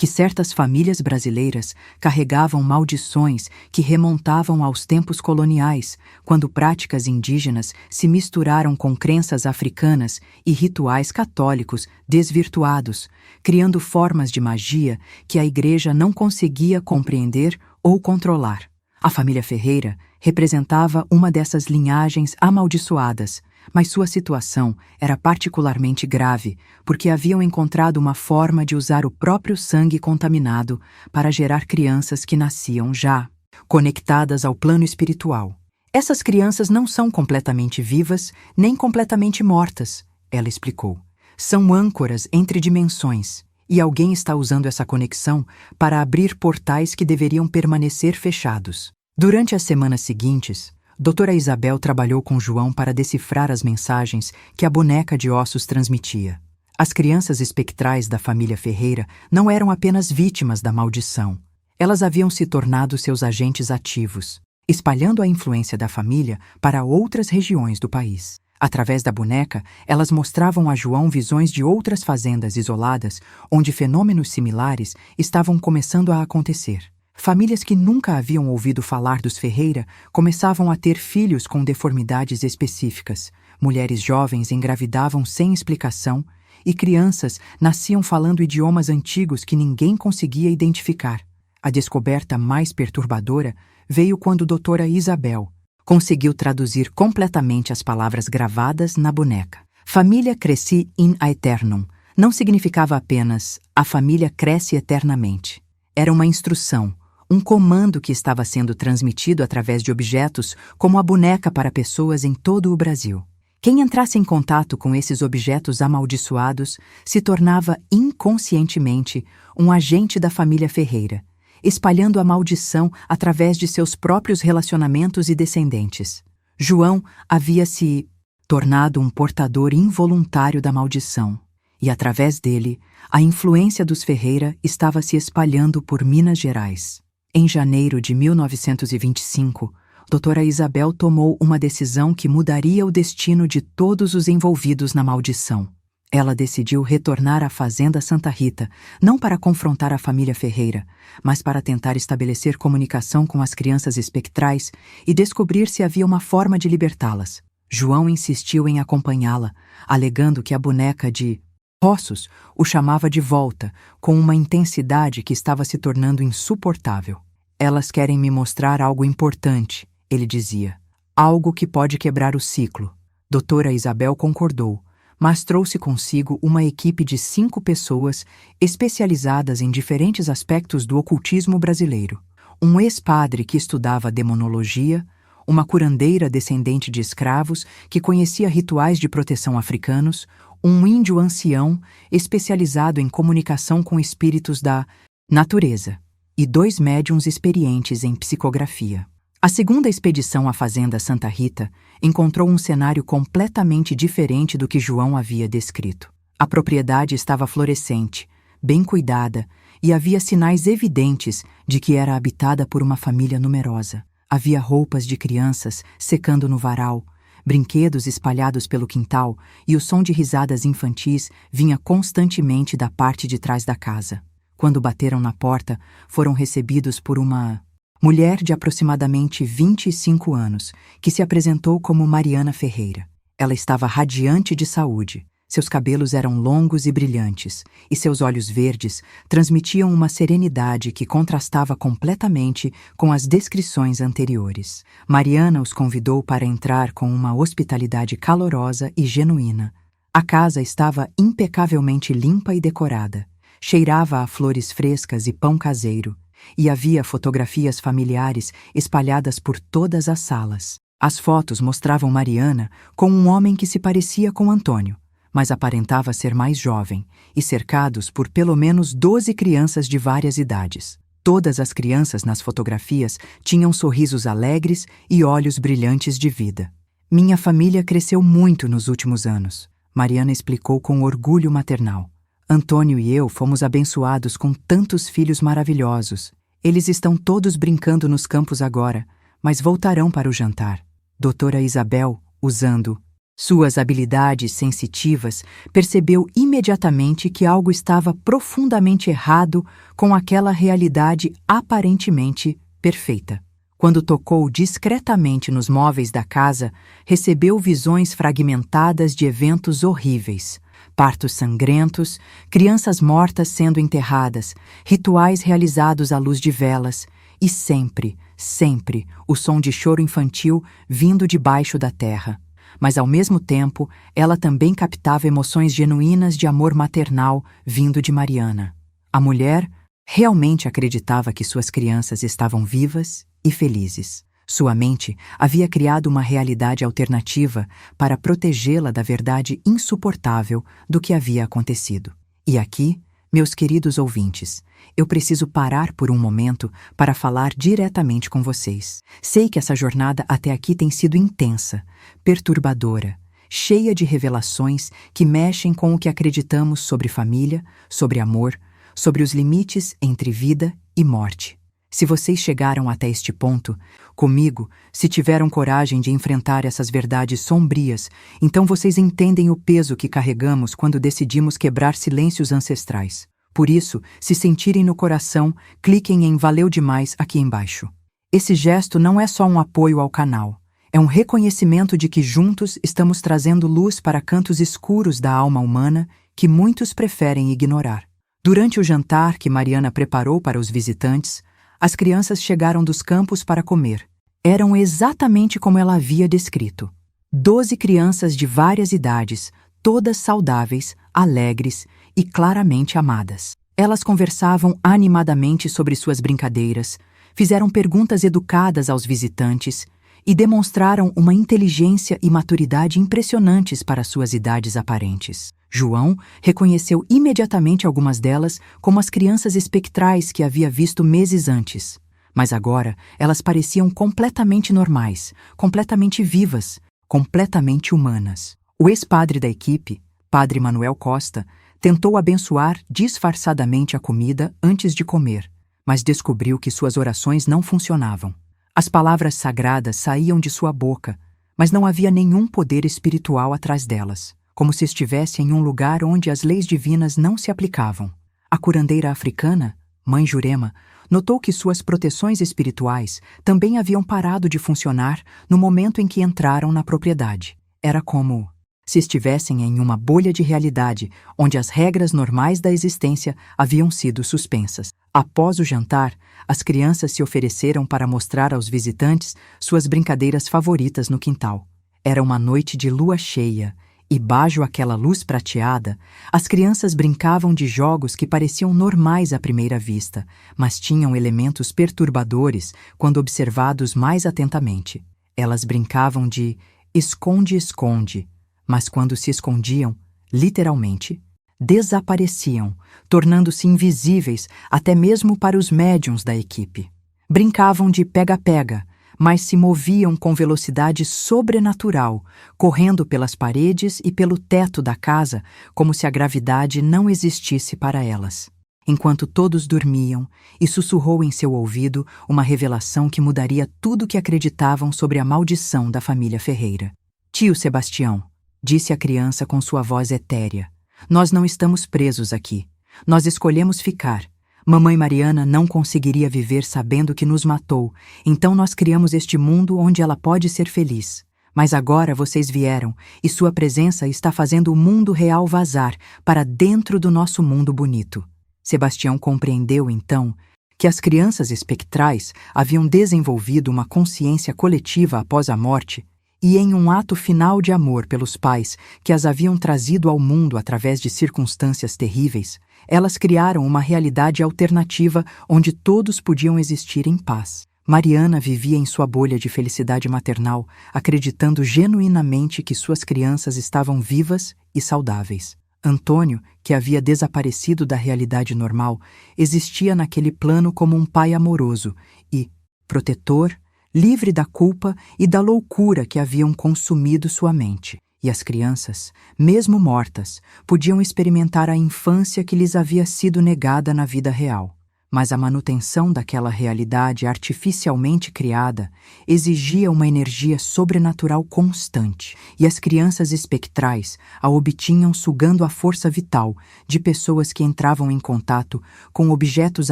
que certas famílias brasileiras carregavam maldições que remontavam aos tempos coloniais, quando práticas indígenas se misturaram com crenças africanas e rituais católicos desvirtuados, criando formas de magia que a Igreja não conseguia compreender ou controlar. A família Ferreira representava uma dessas linhagens amaldiçoadas, mas sua situação era particularmente grave porque haviam encontrado uma forma de usar o próprio sangue contaminado para gerar crianças que nasciam já conectadas ao plano espiritual. Essas crianças não são completamente vivas nem completamente mortas, ela explicou. São âncoras entre dimensões, e alguém está usando essa conexão para abrir portais que deveriam permanecer fechados. Durante as semanas seguintes, Doutora Isabel trabalhou com João para decifrar as mensagens que a boneca de ossos transmitia. As crianças espectrais da família Ferreira não eram apenas vítimas da maldição. Elas haviam se tornado seus agentes ativos, espalhando a influência da família para outras regiões do país. Através da boneca, elas mostravam a João visões de outras fazendas isoladas onde fenômenos similares estavam começando a acontecer. Famílias que nunca haviam ouvido falar dos Ferreira começavam a ter filhos com deformidades específicas. Mulheres jovens engravidavam sem explicação e crianças nasciam falando idiomas antigos que ninguém conseguia identificar. A descoberta mais perturbadora veio quando doutora Isabel conseguiu traduzir completamente as palavras gravadas na boneca. Família cresci in aeternum não significava apenas a família cresce eternamente. Era uma instrução, um comando que estava sendo transmitido através de objetos como a boneca para pessoas em todo o Brasil. Quem entrasse em contato com esses objetos amaldiçoados se tornava inconscientemente um agente da família Ferreira, espalhando a maldição através de seus próprios relacionamentos e descendentes. João havia se tornado um portador involuntário da maldição, e através dele, a influência dos Ferreira estava se espalhando por Minas Gerais. Em janeiro de 1925, doutora Isabel tomou uma decisão que mudaria o destino de todos os envolvidos na maldição. Ela decidiu retornar à Fazenda Santa Rita, não para confrontar a família Ferreira, mas para tentar estabelecer comunicação com as crianças espectrais e descobrir se havia uma forma de libertá-las. João insistiu em acompanhá-la, alegando que a boneca de ossos o chamava de volta, com uma intensidade que estava se tornando insuportável. Elas querem me mostrar algo importante, ele dizia. Algo que pode quebrar o ciclo. Doutora Isabel concordou, mas trouxe consigo uma equipe de 5 pessoas especializadas em diferentes aspectos do ocultismo brasileiro. Um ex-padre que estudava demonologia, uma curandeira descendente de escravos que conhecia rituais de proteção africanos, um índio ancião especializado em comunicação com espíritos da natureza e 2 médiuns experientes em psicografia. A segunda expedição à Fazenda Santa Rita encontrou um cenário completamente diferente do que João havia descrito. A propriedade estava florescente, bem cuidada, e havia sinais evidentes de que era habitada por uma família numerosa. Havia roupas de crianças secando no varal, brinquedos espalhados pelo quintal e o som de risadas infantis vinha constantemente da parte de trás da casa. Quando bateram na porta, foram recebidos por uma mulher de aproximadamente 25 anos, que se apresentou como Mariana Ferreira. Ela estava radiante de saúde. Seus cabelos eram longos e brilhantes, e seus olhos verdes transmitiam uma serenidade que contrastava completamente com as descrições anteriores. Mariana os convidou para entrar com uma hospitalidade calorosa e genuína. A casa estava impecavelmente limpa e decorada. Cheirava a flores frescas e pão caseiro, e havia fotografias familiares espalhadas por todas as salas. As fotos mostravam Mariana com um homem que se parecia com Antônio, mas aparentava ser mais jovem, e cercados por pelo menos 12 crianças de várias idades. Todas as crianças nas fotografias tinham sorrisos alegres e olhos brilhantes de vida. Minha família cresceu muito nos últimos anos, Mariana explicou com orgulho maternal. Antônio e eu fomos abençoados com tantos filhos maravilhosos. Eles estão todos brincando nos campos agora, mas voltarão para o jantar. Doutora Isabel, usando Suas habilidades sensitivas percebeu imediatamente que algo estava profundamente errado com aquela realidade aparentemente perfeita. Quando tocou discretamente nos móveis da casa, recebeu visões fragmentadas de eventos horríveis. Partos sangrentos, crianças mortas sendo enterradas, rituais realizados à luz de velas e sempre, sempre, o som de choro infantil vindo de baixo da terra. Mas, ao mesmo tempo, ela também captava emoções genuínas de amor maternal vindo de Mariana. A mulher realmente acreditava que suas crianças estavam vivas e felizes. Sua mente havia criado uma realidade alternativa para protegê-la da verdade insuportável do que havia acontecido. E aqui, meus queridos ouvintes, eu preciso parar por um momento para falar diretamente com vocês. Sei que essa jornada até aqui tem sido intensa, perturbadora, cheia de revelações que mexem com o que acreditamos sobre família, sobre amor, sobre os limites entre vida e morte. Se vocês chegaram até este ponto, comigo, se tiveram coragem de enfrentar essas verdades sombrias, então vocês entendem o peso que carregamos quando decidimos quebrar silêncios ancestrais. Por isso, se sentirem no coração, cliquem em Valeu Demais aqui embaixo. Esse gesto não é só um apoio ao canal, é um reconhecimento de que juntos estamos trazendo luz para cantos escuros da alma humana que muitos preferem ignorar. Durante o jantar que Mariana preparou para os visitantes, as crianças chegaram dos campos para comer. Eram exatamente como ela havia descrito. 12 crianças de várias idades, todas saudáveis, alegres e claramente amadas. Elas conversavam animadamente sobre suas brincadeiras, fizeram perguntas educadas aos visitantes e demonstraram uma inteligência e maturidade impressionantes para suas idades aparentes. João reconheceu imediatamente algumas delas como as crianças espectrais que havia visto meses antes. Mas agora elas pareciam completamente normais, completamente vivas, completamente humanas. O ex-padre da equipe, Padre Manuel Costa, tentou abençoar disfarçadamente a comida antes de comer, mas descobriu que suas orações não funcionavam. As palavras sagradas saíam de sua boca, mas não havia nenhum poder espiritual atrás delas, como se estivesse em um lugar onde as leis divinas não se aplicavam. A curandeira africana, Mãe Jurema, notou que suas proteções espirituais também haviam parado de funcionar no momento em que entraram na propriedade. Era como se estivessem em uma bolha de realidade onde as regras normais da existência haviam sido suspensas. Após o jantar, as crianças se ofereceram para mostrar aos visitantes suas brincadeiras favoritas no quintal. Era uma noite de lua cheia e, baixo aquela luz prateada, as crianças brincavam de jogos que pareciam normais à primeira vista, mas tinham elementos perturbadores quando observados mais atentamente. Elas brincavam de esconde-esconde, mas quando se escondiam, literalmente, desapareciam, tornando-se invisíveis até mesmo para os médiuns da equipe. Brincavam de pega-pega, mas se moviam com velocidade sobrenatural, correndo pelas paredes e pelo teto da casa como se a gravidade não existisse para elas. Enquanto todos dormiam, e sussurrou em seu ouvido uma revelação que mudaria tudo o que acreditavam sobre a maldição da família Ferreira. Tio Sebastião, disse a criança com sua voz etérea, nós não estamos presos aqui. Nós escolhemos ficar. Mamãe Mariana não conseguiria viver sabendo que nos matou, então nós criamos este mundo onde ela pode ser feliz. Mas agora vocês vieram, e sua presença está fazendo o mundo real vazar para dentro do nosso mundo bonito. Sebastião compreendeu, então, que as crianças espectrais haviam desenvolvido uma consciência coletiva após a morte e, em um ato final de amor pelos pais que as haviam trazido ao mundo através de circunstâncias terríveis, elas criaram uma realidade alternativa onde todos podiam existir em paz. Mariana vivia em sua bolha de felicidade maternal, acreditando genuinamente que suas crianças estavam vivas e saudáveis. Antônio, que havia desaparecido da realidade normal, existia naquele plano como um pai amoroso e protetor, livre da culpa e da loucura que haviam consumido sua mente. E as crianças, mesmo mortas, podiam experimentar a infância que lhes havia sido negada na vida real. Mas a manutenção daquela realidade artificialmente criada exigia uma energia sobrenatural constante, e as crianças espectrais a obtinham sugando a força vital de pessoas que entravam em contato com objetos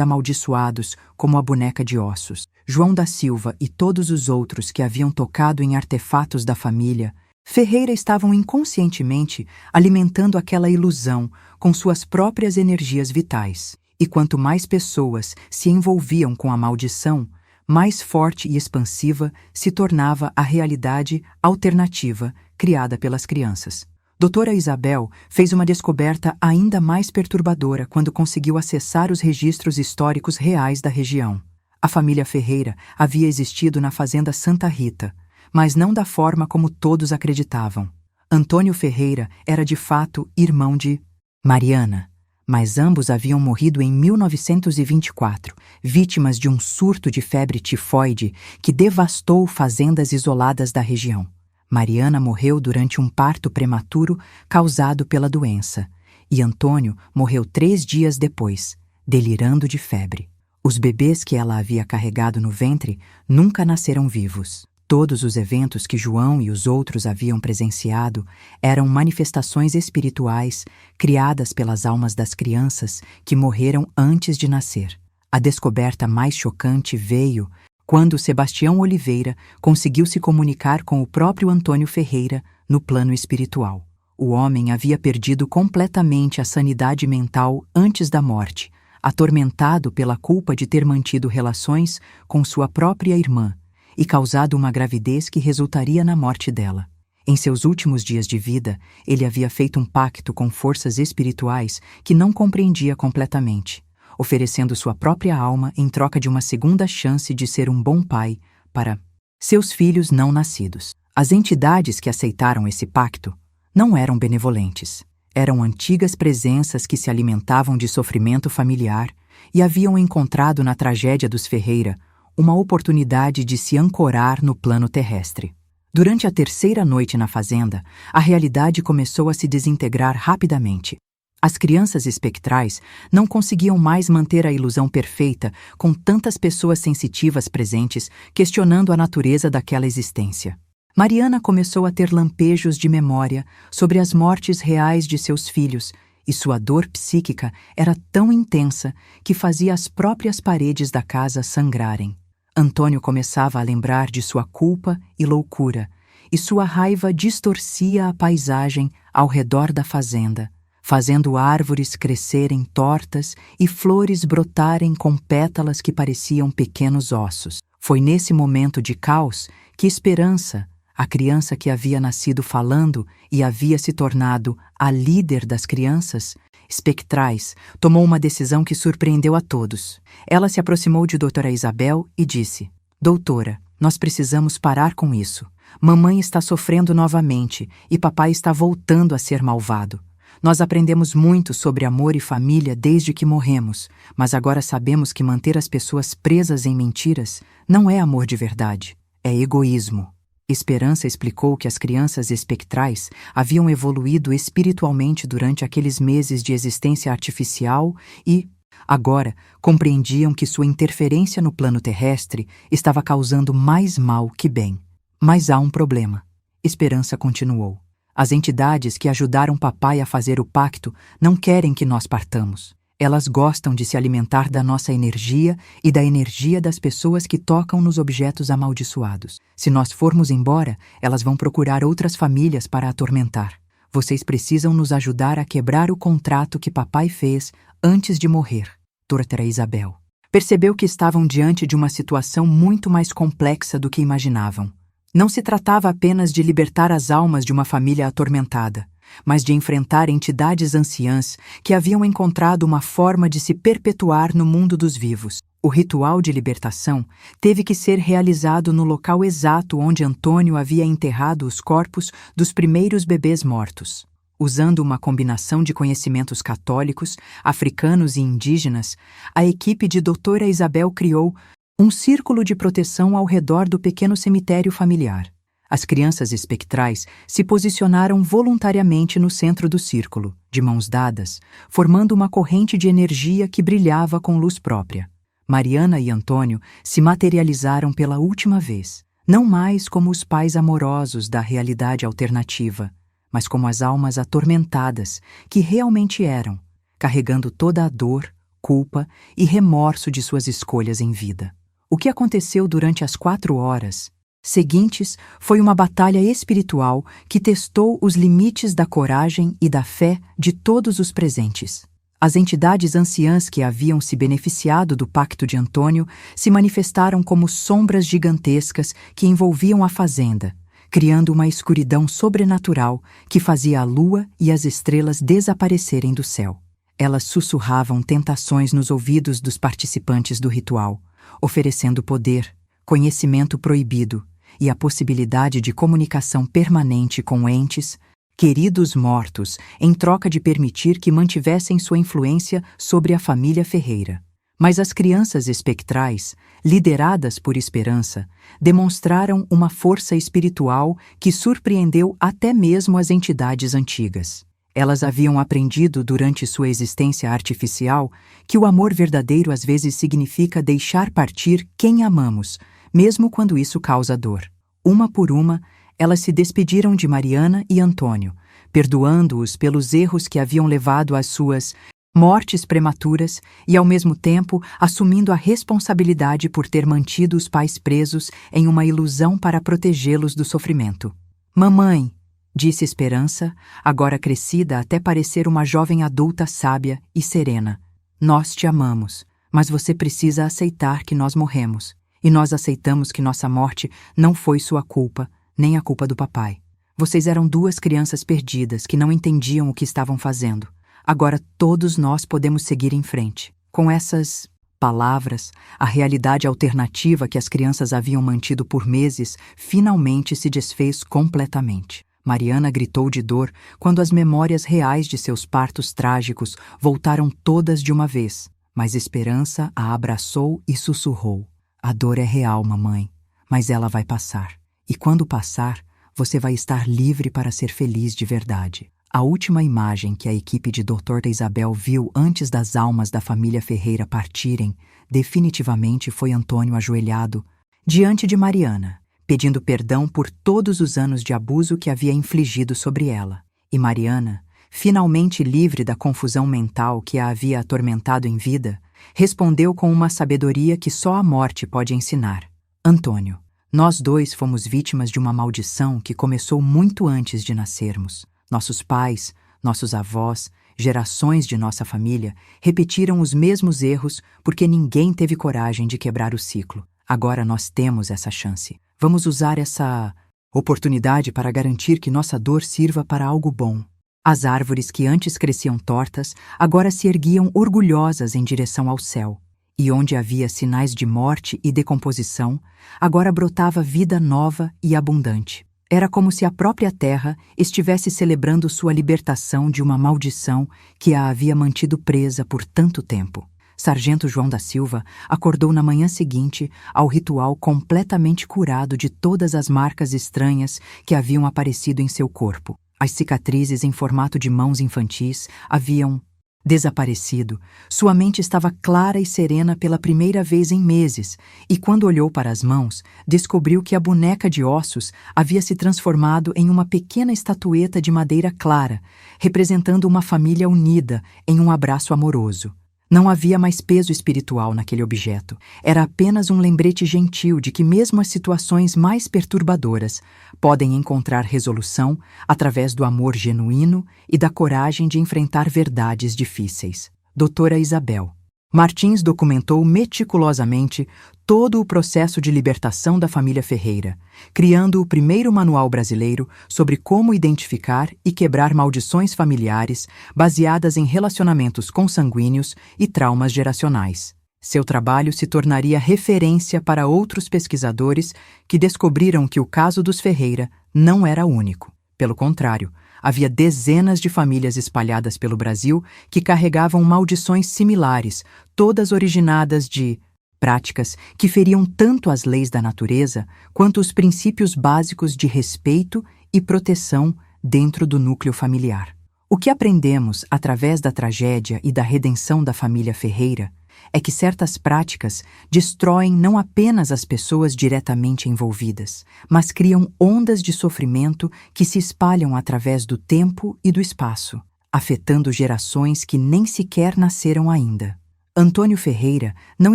amaldiçoados como a boneca de ossos. João da Silva e todos os outros que haviam tocado em artefatos da família Ferreira estavam inconscientemente alimentando aquela ilusão com suas próprias energias vitais. E quanto mais pessoas se envolviam com a maldição, mais forte e expansiva se tornava a realidade alternativa criada pelas crianças. Doutora Isabel fez uma descoberta ainda mais perturbadora quando conseguiu acessar os registros históricos reais da região. A família Ferreira havia existido na fazenda Santa Rita, mas não da forma como todos acreditavam. Antônio Ferreira era de fato irmão de Mariana, mas ambos haviam morrido em 1924, vítimas de um surto de febre tifoide que devastou fazendas isoladas da região. Mariana morreu durante um parto prematuro causado pela doença, e Antônio morreu 3 dias depois, delirando de febre. Os bebês que ela havia carregado no ventre nunca nasceram vivos. Todos os eventos que João e os outros haviam presenciado eram manifestações espirituais criadas pelas almas das crianças que morreram antes de nascer. A descoberta mais chocante veio quando Sebastião Oliveira conseguiu se comunicar com o próprio Antônio Ferreira no plano espiritual. O homem havia perdido completamente a sanidade mental antes da morte, atormentado pela culpa de ter mantido relações com sua própria irmã e causado uma gravidez que resultaria na morte dela. Em seus últimos dias de vida, ele havia feito um pacto com forças espirituais que não compreendia completamente, oferecendo sua própria alma em troca de uma segunda chance de ser um bom pai para seus filhos não nascidos. As entidades que aceitaram esse pacto não eram benevolentes. Eram antigas presenças que se alimentavam de sofrimento familiar e haviam encontrado na tragédia dos Ferreira uma oportunidade de se ancorar no plano terrestre. Durante a 3ª noite na fazenda, a realidade começou a se desintegrar rapidamente. As crianças espectrais não conseguiam mais manter a ilusão perfeita com tantas pessoas sensitivas presentes questionando a natureza daquela existência. Mariana começou a ter lampejos de memória sobre as mortes reais de seus filhos, e sua dor psíquica era tão intensa que fazia as próprias paredes da casa sangrarem. Antônio começava a lembrar de sua culpa e loucura, e sua raiva distorcia a paisagem ao redor da fazenda, fazendo árvores crescerem tortas e flores brotarem com pétalas que pareciam pequenos ossos. Foi nesse momento de caos que Esperança, a criança que havia nascido falando e havia se tornado a líder das crianças espectrais, tomou uma decisão que surpreendeu a todos. Ela se aproximou de doutora Isabel e disse: "Doutora, nós precisamos parar com isso. Mamãe está sofrendo novamente e papai está voltando a ser malvado. Nós aprendemos muito sobre amor e família desde que morremos, mas agora sabemos que manter as pessoas presas em mentiras não é amor de verdade, é egoísmo." Esperança explicou que as crianças espectrais haviam evoluído espiritualmente durante aqueles meses de existência artificial e, agora, compreendiam que sua interferência no plano terrestre estava causando mais mal que bem. Mas há um problema. Esperança continuou. As entidades que ajudaram papai a fazer o pacto não querem que nós partamos. Elas gostam de se alimentar da nossa energia e da energia das pessoas que tocam nos objetos amaldiçoados. Se nós formos embora, elas vão procurar outras famílias para atormentar. Vocês precisam nos ajudar a quebrar o contrato que papai fez antes de morrer. Doutora Isabel percebeu que estavam diante de uma situação muito mais complexa do que imaginavam. Não se tratava apenas de libertar as almas de uma família atormentada, mas de enfrentar entidades anciãs que haviam encontrado uma forma de se perpetuar no mundo dos vivos. O ritual de libertação teve que ser realizado no local exato onde Antônio havia enterrado os corpos dos primeiros bebês mortos. Usando uma combinação de conhecimentos católicos, africanos e indígenas, a equipe de doutora Isabel criou um círculo de proteção ao redor do pequeno cemitério familiar. As crianças espectrais se posicionaram voluntariamente no centro do círculo, de mãos dadas, formando uma corrente de energia que brilhava com luz própria. Mariana e Antônio se materializaram pela última vez, não mais como os pais amorosos da realidade alternativa, mas como as almas atormentadas que realmente eram, carregando toda a dor, culpa e remorso de suas escolhas em vida. O que aconteceu durante as 4 horas seguintes foi uma batalha espiritual que testou os limites da coragem e da fé de todos os presentes. As entidades anciãs que haviam se beneficiado do pacto de Antônio se manifestaram como sombras gigantescas que envolviam a fazenda, criando uma escuridão sobrenatural que fazia a lua e as estrelas desaparecerem do céu. Elas sussurravam tentações nos ouvidos dos participantes do ritual, oferecendo poder, conhecimento proibido e a possibilidade de comunicação permanente com entes, queridos mortos, em troca de permitir que mantivessem sua influência sobre a família Ferreira. Mas as crianças espectrais, lideradas por Esperança, demonstraram uma força espiritual que surpreendeu até mesmo as entidades antigas. Elas haviam aprendido durante sua existência artificial que o amor verdadeiro às vezes significa deixar partir quem amamos, mesmo quando isso causa dor. Uma por uma, elas se despediram de Mariana e Antônio, perdoando-os pelos erros que haviam levado às suas mortes prematuras e, ao mesmo tempo, assumindo a responsabilidade por ter mantido os pais presos em uma ilusão para protegê-los do sofrimento. "Mamãe", disse Esperança, agora crescida até parecer uma jovem adulta sábia e serena, "nós te amamos, mas você precisa aceitar que nós morremos. E nós aceitamos que nossa morte não foi sua culpa, nem a culpa do papai. Vocês eram 2 crianças perdidas que não entendiam o que estavam fazendo. Agora todos nós podemos seguir em frente." Com essas palavras, a realidade alternativa que as crianças haviam mantido por meses finalmente se desfez completamente. Mariana gritou de dor quando as memórias reais de seus partos trágicos voltaram todas de uma vez, mas Esperança a abraçou e sussurrou: "A dor é real, mamãe, mas ela vai passar. E quando passar, você vai estar livre para ser feliz de verdade." A última imagem que a equipe de Dr. Isabel viu antes das almas da família Ferreira partirem, definitivamente foi Antônio ajoelhado diante de Mariana, pedindo perdão por todos os anos de abuso que havia infligido sobre ela. E Mariana, finalmente livre da confusão mental que a havia atormentado em vida, respondeu com uma sabedoria que só a morte pode ensinar: "Antônio, nós 2 fomos vítimas de uma maldição que começou muito antes de nascermos. Nossos pais, nossos avós, gerações de nossa família repetiram os mesmos erros porque ninguém teve coragem de quebrar o ciclo. Agora nós temos essa chance. Vamos usar essa oportunidade para garantir que nossa dor sirva para algo bom." As árvores que antes cresciam tortas agora se erguiam orgulhosas em direção ao céu. E onde havia sinais de morte e decomposição, agora brotava vida nova e abundante. Era como se a própria terra estivesse celebrando sua libertação de uma maldição que a havia mantido presa por tanto tempo. Sargento João da Silva acordou na manhã seguinte ao ritual completamente curado de todas as marcas estranhas que haviam aparecido em seu corpo. As cicatrizes em formato de mãos infantis haviam desaparecido. Sua mente estava clara e serena pela primeira vez em meses, e quando olhou para as mãos, descobriu que a boneca de ossos havia se transformado em uma pequena estatueta de madeira clara, representando uma família unida em um abraço amoroso. Não havia mais peso espiritual naquele objeto. Era apenas um lembrete gentil de que mesmo as situações mais perturbadoras podem encontrar resolução através do amor genuíno e da coragem de enfrentar verdades difíceis. Doutora Isabel. Martins documentou meticulosamente todo o processo de libertação da família Ferreira, criando o primeiro manual brasileiro sobre como identificar e quebrar maldições familiares baseadas em relacionamentos consanguíneos e traumas geracionais. Seu trabalho se tornaria referência para outros pesquisadores que descobriram que o caso dos Ferreira não era único. Pelo contrário, havia dezenas de famílias espalhadas pelo Brasil que carregavam maldições similares, todas originadas de práticas que feriam tanto as leis da natureza quanto os princípios básicos de respeito e proteção dentro do núcleo familiar. O que aprendemos através da tragédia e da redenção da família Ferreira é que certas práticas destroem não apenas as pessoas diretamente envolvidas, mas criam ondas de sofrimento que se espalham através do tempo e do espaço, afetando gerações que nem sequer nasceram ainda. Antônio Ferreira não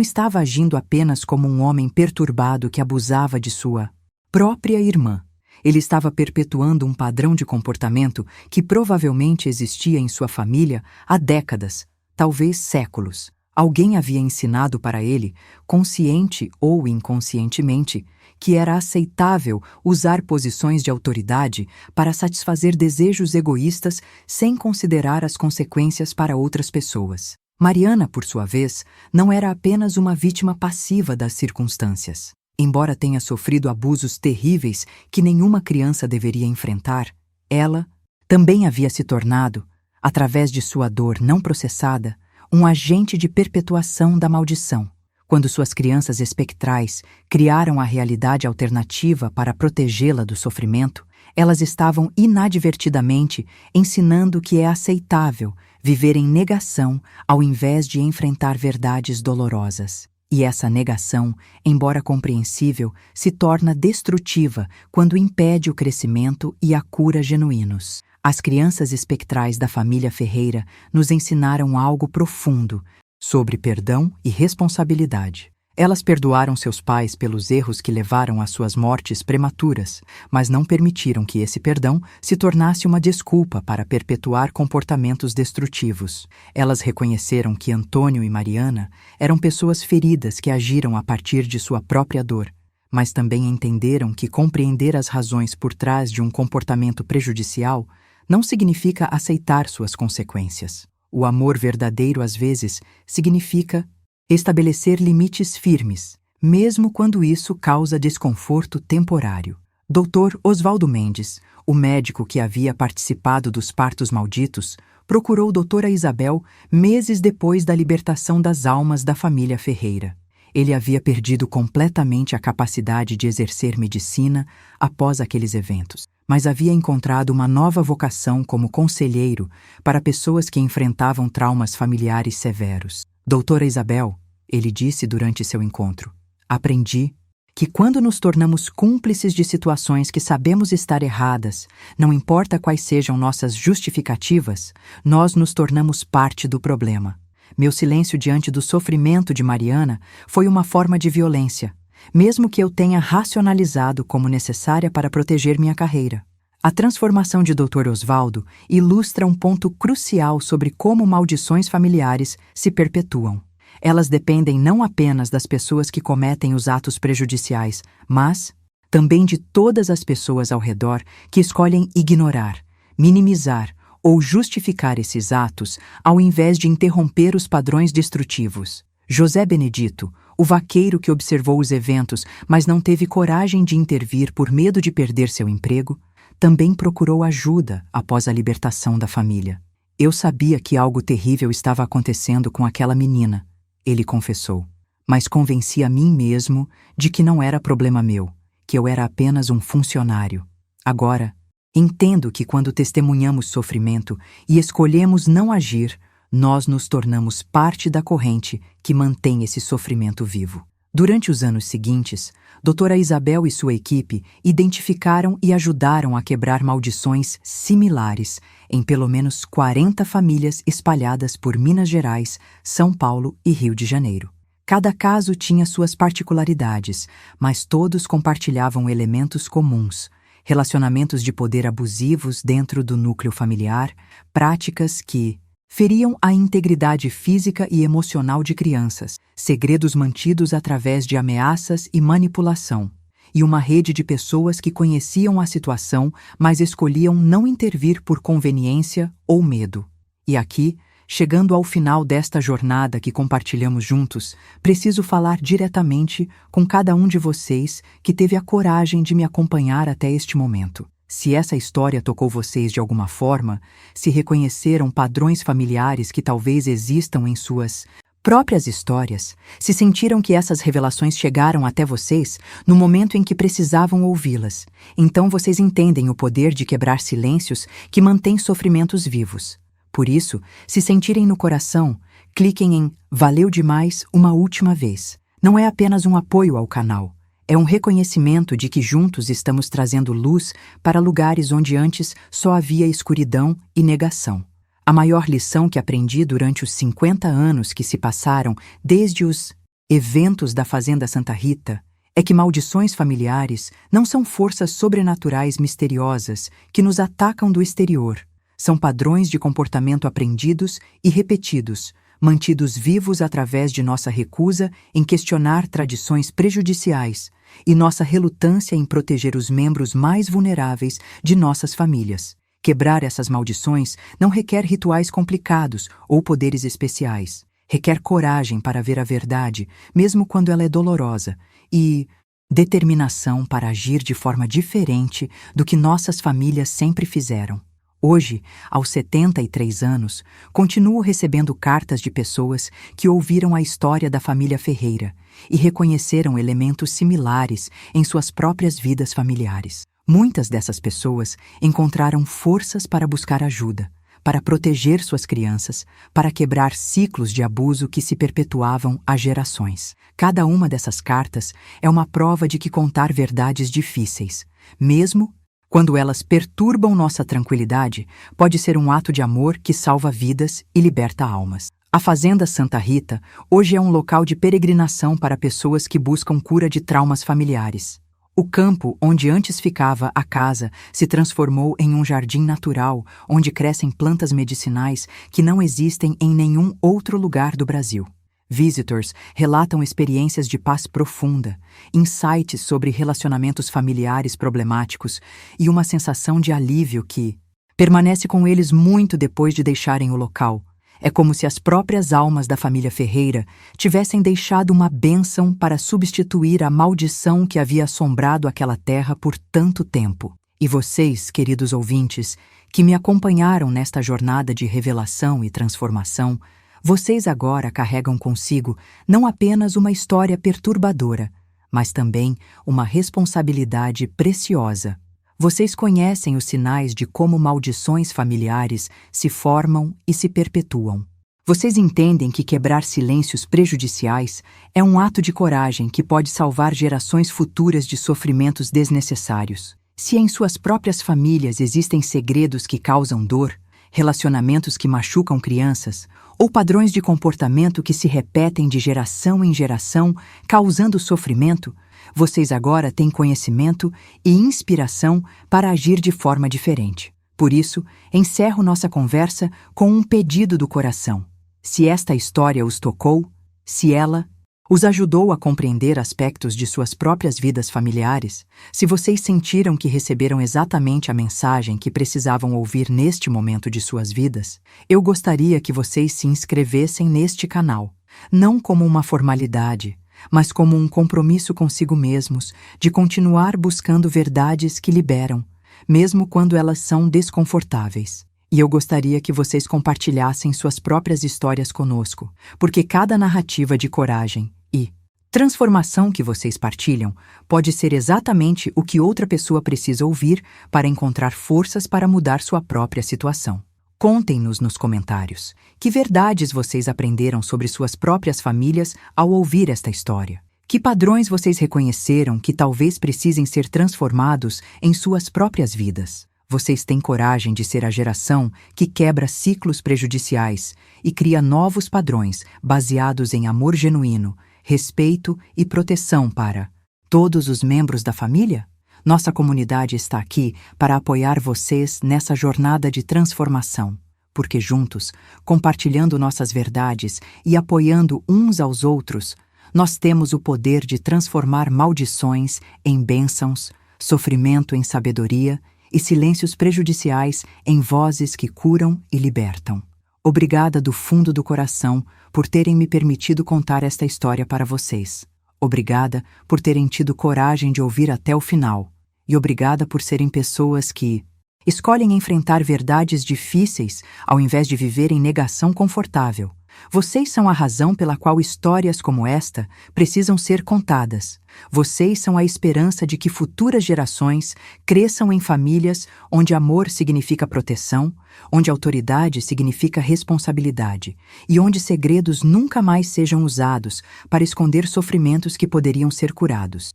estava agindo apenas como um homem perturbado que abusava de sua própria irmã. Ele estava perpetuando um padrão de comportamento que provavelmente existia em sua família há décadas, talvez séculos. Alguém havia ensinado para ele, consciente ou inconscientemente, que era aceitável usar posições de autoridade para satisfazer desejos egoístas sem considerar as consequências para outras pessoas. Mariana, por sua vez, não era apenas uma vítima passiva das circunstâncias. Embora tenha sofrido abusos terríveis que nenhuma criança deveria enfrentar, ela também havia se tornado, através de sua dor não processada, um agente de perpetuação da maldição. Quando suas crianças espectrais criaram a realidade alternativa para protegê-la do sofrimento, elas estavam inadvertidamente ensinando que é aceitável viver em negação ao invés de enfrentar verdades dolorosas. E essa negação, embora compreensível, se torna destrutiva quando impede o crescimento e a cura genuínos. As crianças espectrais da família Ferreira nos ensinaram algo profundo sobre perdão e responsabilidade. Elas perdoaram seus pais pelos erros que levaram às suas mortes prematuras, mas não permitiram que esse perdão se tornasse uma desculpa para perpetuar comportamentos destrutivos. Elas reconheceram que Antônio e Mariana eram pessoas feridas que agiram a partir de sua própria dor, mas também entenderam que compreender as razões por trás de um comportamento prejudicial não significa aceitar suas consequências. O amor verdadeiro, às vezes, significa estabelecer limites firmes, mesmo quando isso causa desconforto temporário. Dr. Oswaldo Mendes, o médico que havia participado dos partos malditos, procurou Doutora Isabel meses depois da libertação das almas da família Ferreira. Ele havia perdido completamente a capacidade de exercer medicina após aqueles eventos, mas havia encontrado uma nova vocação como conselheiro para pessoas que enfrentavam traumas familiares severos. Doutora Isabel, ele disse durante seu encontro, aprendi que quando nos tornamos cúmplices de situações que sabemos estar erradas, não importa quais sejam nossas justificativas, nós nos tornamos parte do problema. Meu silêncio diante do sofrimento de Mariana foi uma forma de violência, mesmo que eu tenha racionalizado como necessária para proteger minha carreira. A transformação de Dr. Oswaldo ilustra um ponto crucial sobre como maldições familiares se perpetuam. Elas dependem não apenas das pessoas que cometem os atos prejudiciais, mas também de todas as pessoas ao redor que escolhem ignorar, minimizar ou justificar esses atos ao invés de interromper os padrões destrutivos. José Benedito, o vaqueiro que observou os eventos, mas não teve coragem de intervir por medo de perder seu emprego, também procurou ajuda após a libertação da família. Eu sabia que algo terrível estava acontecendo com aquela menina, ele confessou, mas convenci a mim mesmo de que não era problema meu, que eu era apenas um funcionário. Agora, entendo que quando testemunhamos sofrimento e escolhemos não agir, nós nos tornamos parte da corrente que mantém esse sofrimento vivo. Durante os anos seguintes, Doutora Isabel e sua equipe identificaram e ajudaram a quebrar maldições similares em pelo menos 40 famílias espalhadas por Minas Gerais, São Paulo e Rio de Janeiro. Cada caso tinha suas particularidades, mas todos compartilhavam elementos comuns: relacionamentos de poder abusivos dentro do núcleo familiar, práticas que feriam a integridade física e emocional de crianças, segredos mantidos através de ameaças e manipulação, e uma rede de pessoas que conheciam a situação, mas escolhiam não intervir por conveniência ou medo. E aqui, chegando ao final desta jornada que compartilhamos juntos, preciso falar diretamente com cada um de vocês que teve a coragem de me acompanhar até este momento. Se essa história tocou vocês de alguma forma, se reconheceram padrões familiares que talvez existam em suas próprias histórias, se sentiram que essas revelações chegaram até vocês no momento em que precisavam ouvi-las, então vocês entendem o poder de quebrar silêncios que mantém sofrimentos vivos. Por isso, se sentirem no coração, Cliquem em Valeu demais uma última vez. Não é apenas um apoio ao canal. É um reconhecimento de que juntos estamos trazendo luz para lugares onde antes só havia escuridão e negação. A maior lição que aprendi durante os 50 anos que se passaram desde os eventos da Fazenda Santa Rita é que maldições familiares não são forças sobrenaturais misteriosas que nos atacam do exterior. São padrões de comportamento aprendidos e repetidos, mantidos vivos através de nossa recusa em questionar tradições prejudiciais e nossa relutância em proteger os membros mais vulneráveis de nossas famílias. Quebrar essas maldições não requer rituais complicados ou poderes especiais. Requer coragem para ver a verdade, mesmo quando ela é dolorosa, e determinação para agir de forma diferente do que nossas famílias sempre fizeram. Hoje, aos 73 anos, continuo recebendo cartas de pessoas que ouviram a história da família Ferreira e reconheceram elementos similares em suas próprias vidas familiares. Muitas dessas pessoas encontraram forças para buscar ajuda, para proteger suas crianças, para quebrar ciclos de abuso que se perpetuavam há gerações. Cada uma dessas cartas é uma prova de que contar verdades difíceis, mesmo quando elas perturbam nossa tranquilidade, pode ser um ato de amor que salva vidas e liberta almas. A Fazenda Santa Rita hoje é um local de peregrinação para pessoas que buscam cura de traumas familiares. O campo onde antes ficava a casa se transformou em um jardim natural onde crescem plantas medicinais que não existem em nenhum outro lugar do Brasil. Visitors relatam experiências de paz profunda, insights sobre relacionamentos familiares problemáticos e uma sensação de alívio que permanece com eles muito depois de deixarem o local. É como se as próprias almas da família Ferreira tivessem deixado uma bênção para substituir a maldição que havia assombrado aquela terra por tanto tempo. E vocês, queridos ouvintes, que me acompanharam nesta jornada de revelação e transformação, vocês agora carregam consigo não apenas uma história perturbadora, mas também uma responsabilidade preciosa. Vocês conhecem os sinais de como maldições familiares se formam e se perpetuam. Vocês entendem que quebrar silêncios prejudiciais é um ato de coragem que pode salvar gerações futuras de sofrimentos desnecessários. Se em suas próprias famílias existem segredos que causam dor, relacionamentos que machucam crianças, ou padrões de comportamento que se repetem de geração em geração, causando sofrimento, vocês agora têm conhecimento e inspiração para agir de forma diferente. Por isso, encerro nossa conversa com um pedido do coração. Se esta história os tocou, se ela os ajudou a compreender aspectos de suas próprias vidas familiares, se vocês sentiram que receberam exatamente a mensagem que precisavam ouvir neste momento de suas vidas, eu gostaria que vocês se inscrevessem neste canal, não como uma formalidade, mas como um compromisso consigo mesmos de continuar buscando verdades que liberam, mesmo quando elas são desconfortáveis. E eu gostaria que vocês compartilhassem suas próprias histórias conosco, porque cada narrativa de coragem e transformação que vocês partilham pode ser exatamente o que outra pessoa precisa ouvir para encontrar forças para mudar sua própria situação. Contem-nos nos comentários que verdades vocês aprenderam sobre suas próprias famílias ao ouvir esta história. Que padrões vocês reconheceram que talvez precisem ser transformados em suas próprias vidas. Vocês têm coragem de ser a geração que quebra ciclos prejudiciais e cria novos padrões baseados em amor genuíno, respeito e proteção para todos os membros da família? Nossa comunidade está aqui para apoiar vocês nessa jornada de transformação, porque juntos, compartilhando nossas verdades e apoiando uns aos outros, nós temos o poder de transformar maldições em bênçãos, sofrimento em sabedoria e silêncios prejudiciais em vozes que curam e libertam. Obrigada do fundo do coração por terem me permitido contar esta história para vocês. Obrigada por terem tido coragem de ouvir até o final. E obrigada por serem pessoas que escolhem enfrentar verdades difíceis ao invés de viver em negação confortável, Vocês são a razão pela qual histórias como esta precisam ser contadas. Vocês são a esperança de que futuras gerações cresçam em famílias onde amor significa proteção, onde autoridade significa responsabilidade e onde segredos nunca mais sejam usados para esconder sofrimentos que poderiam ser curados.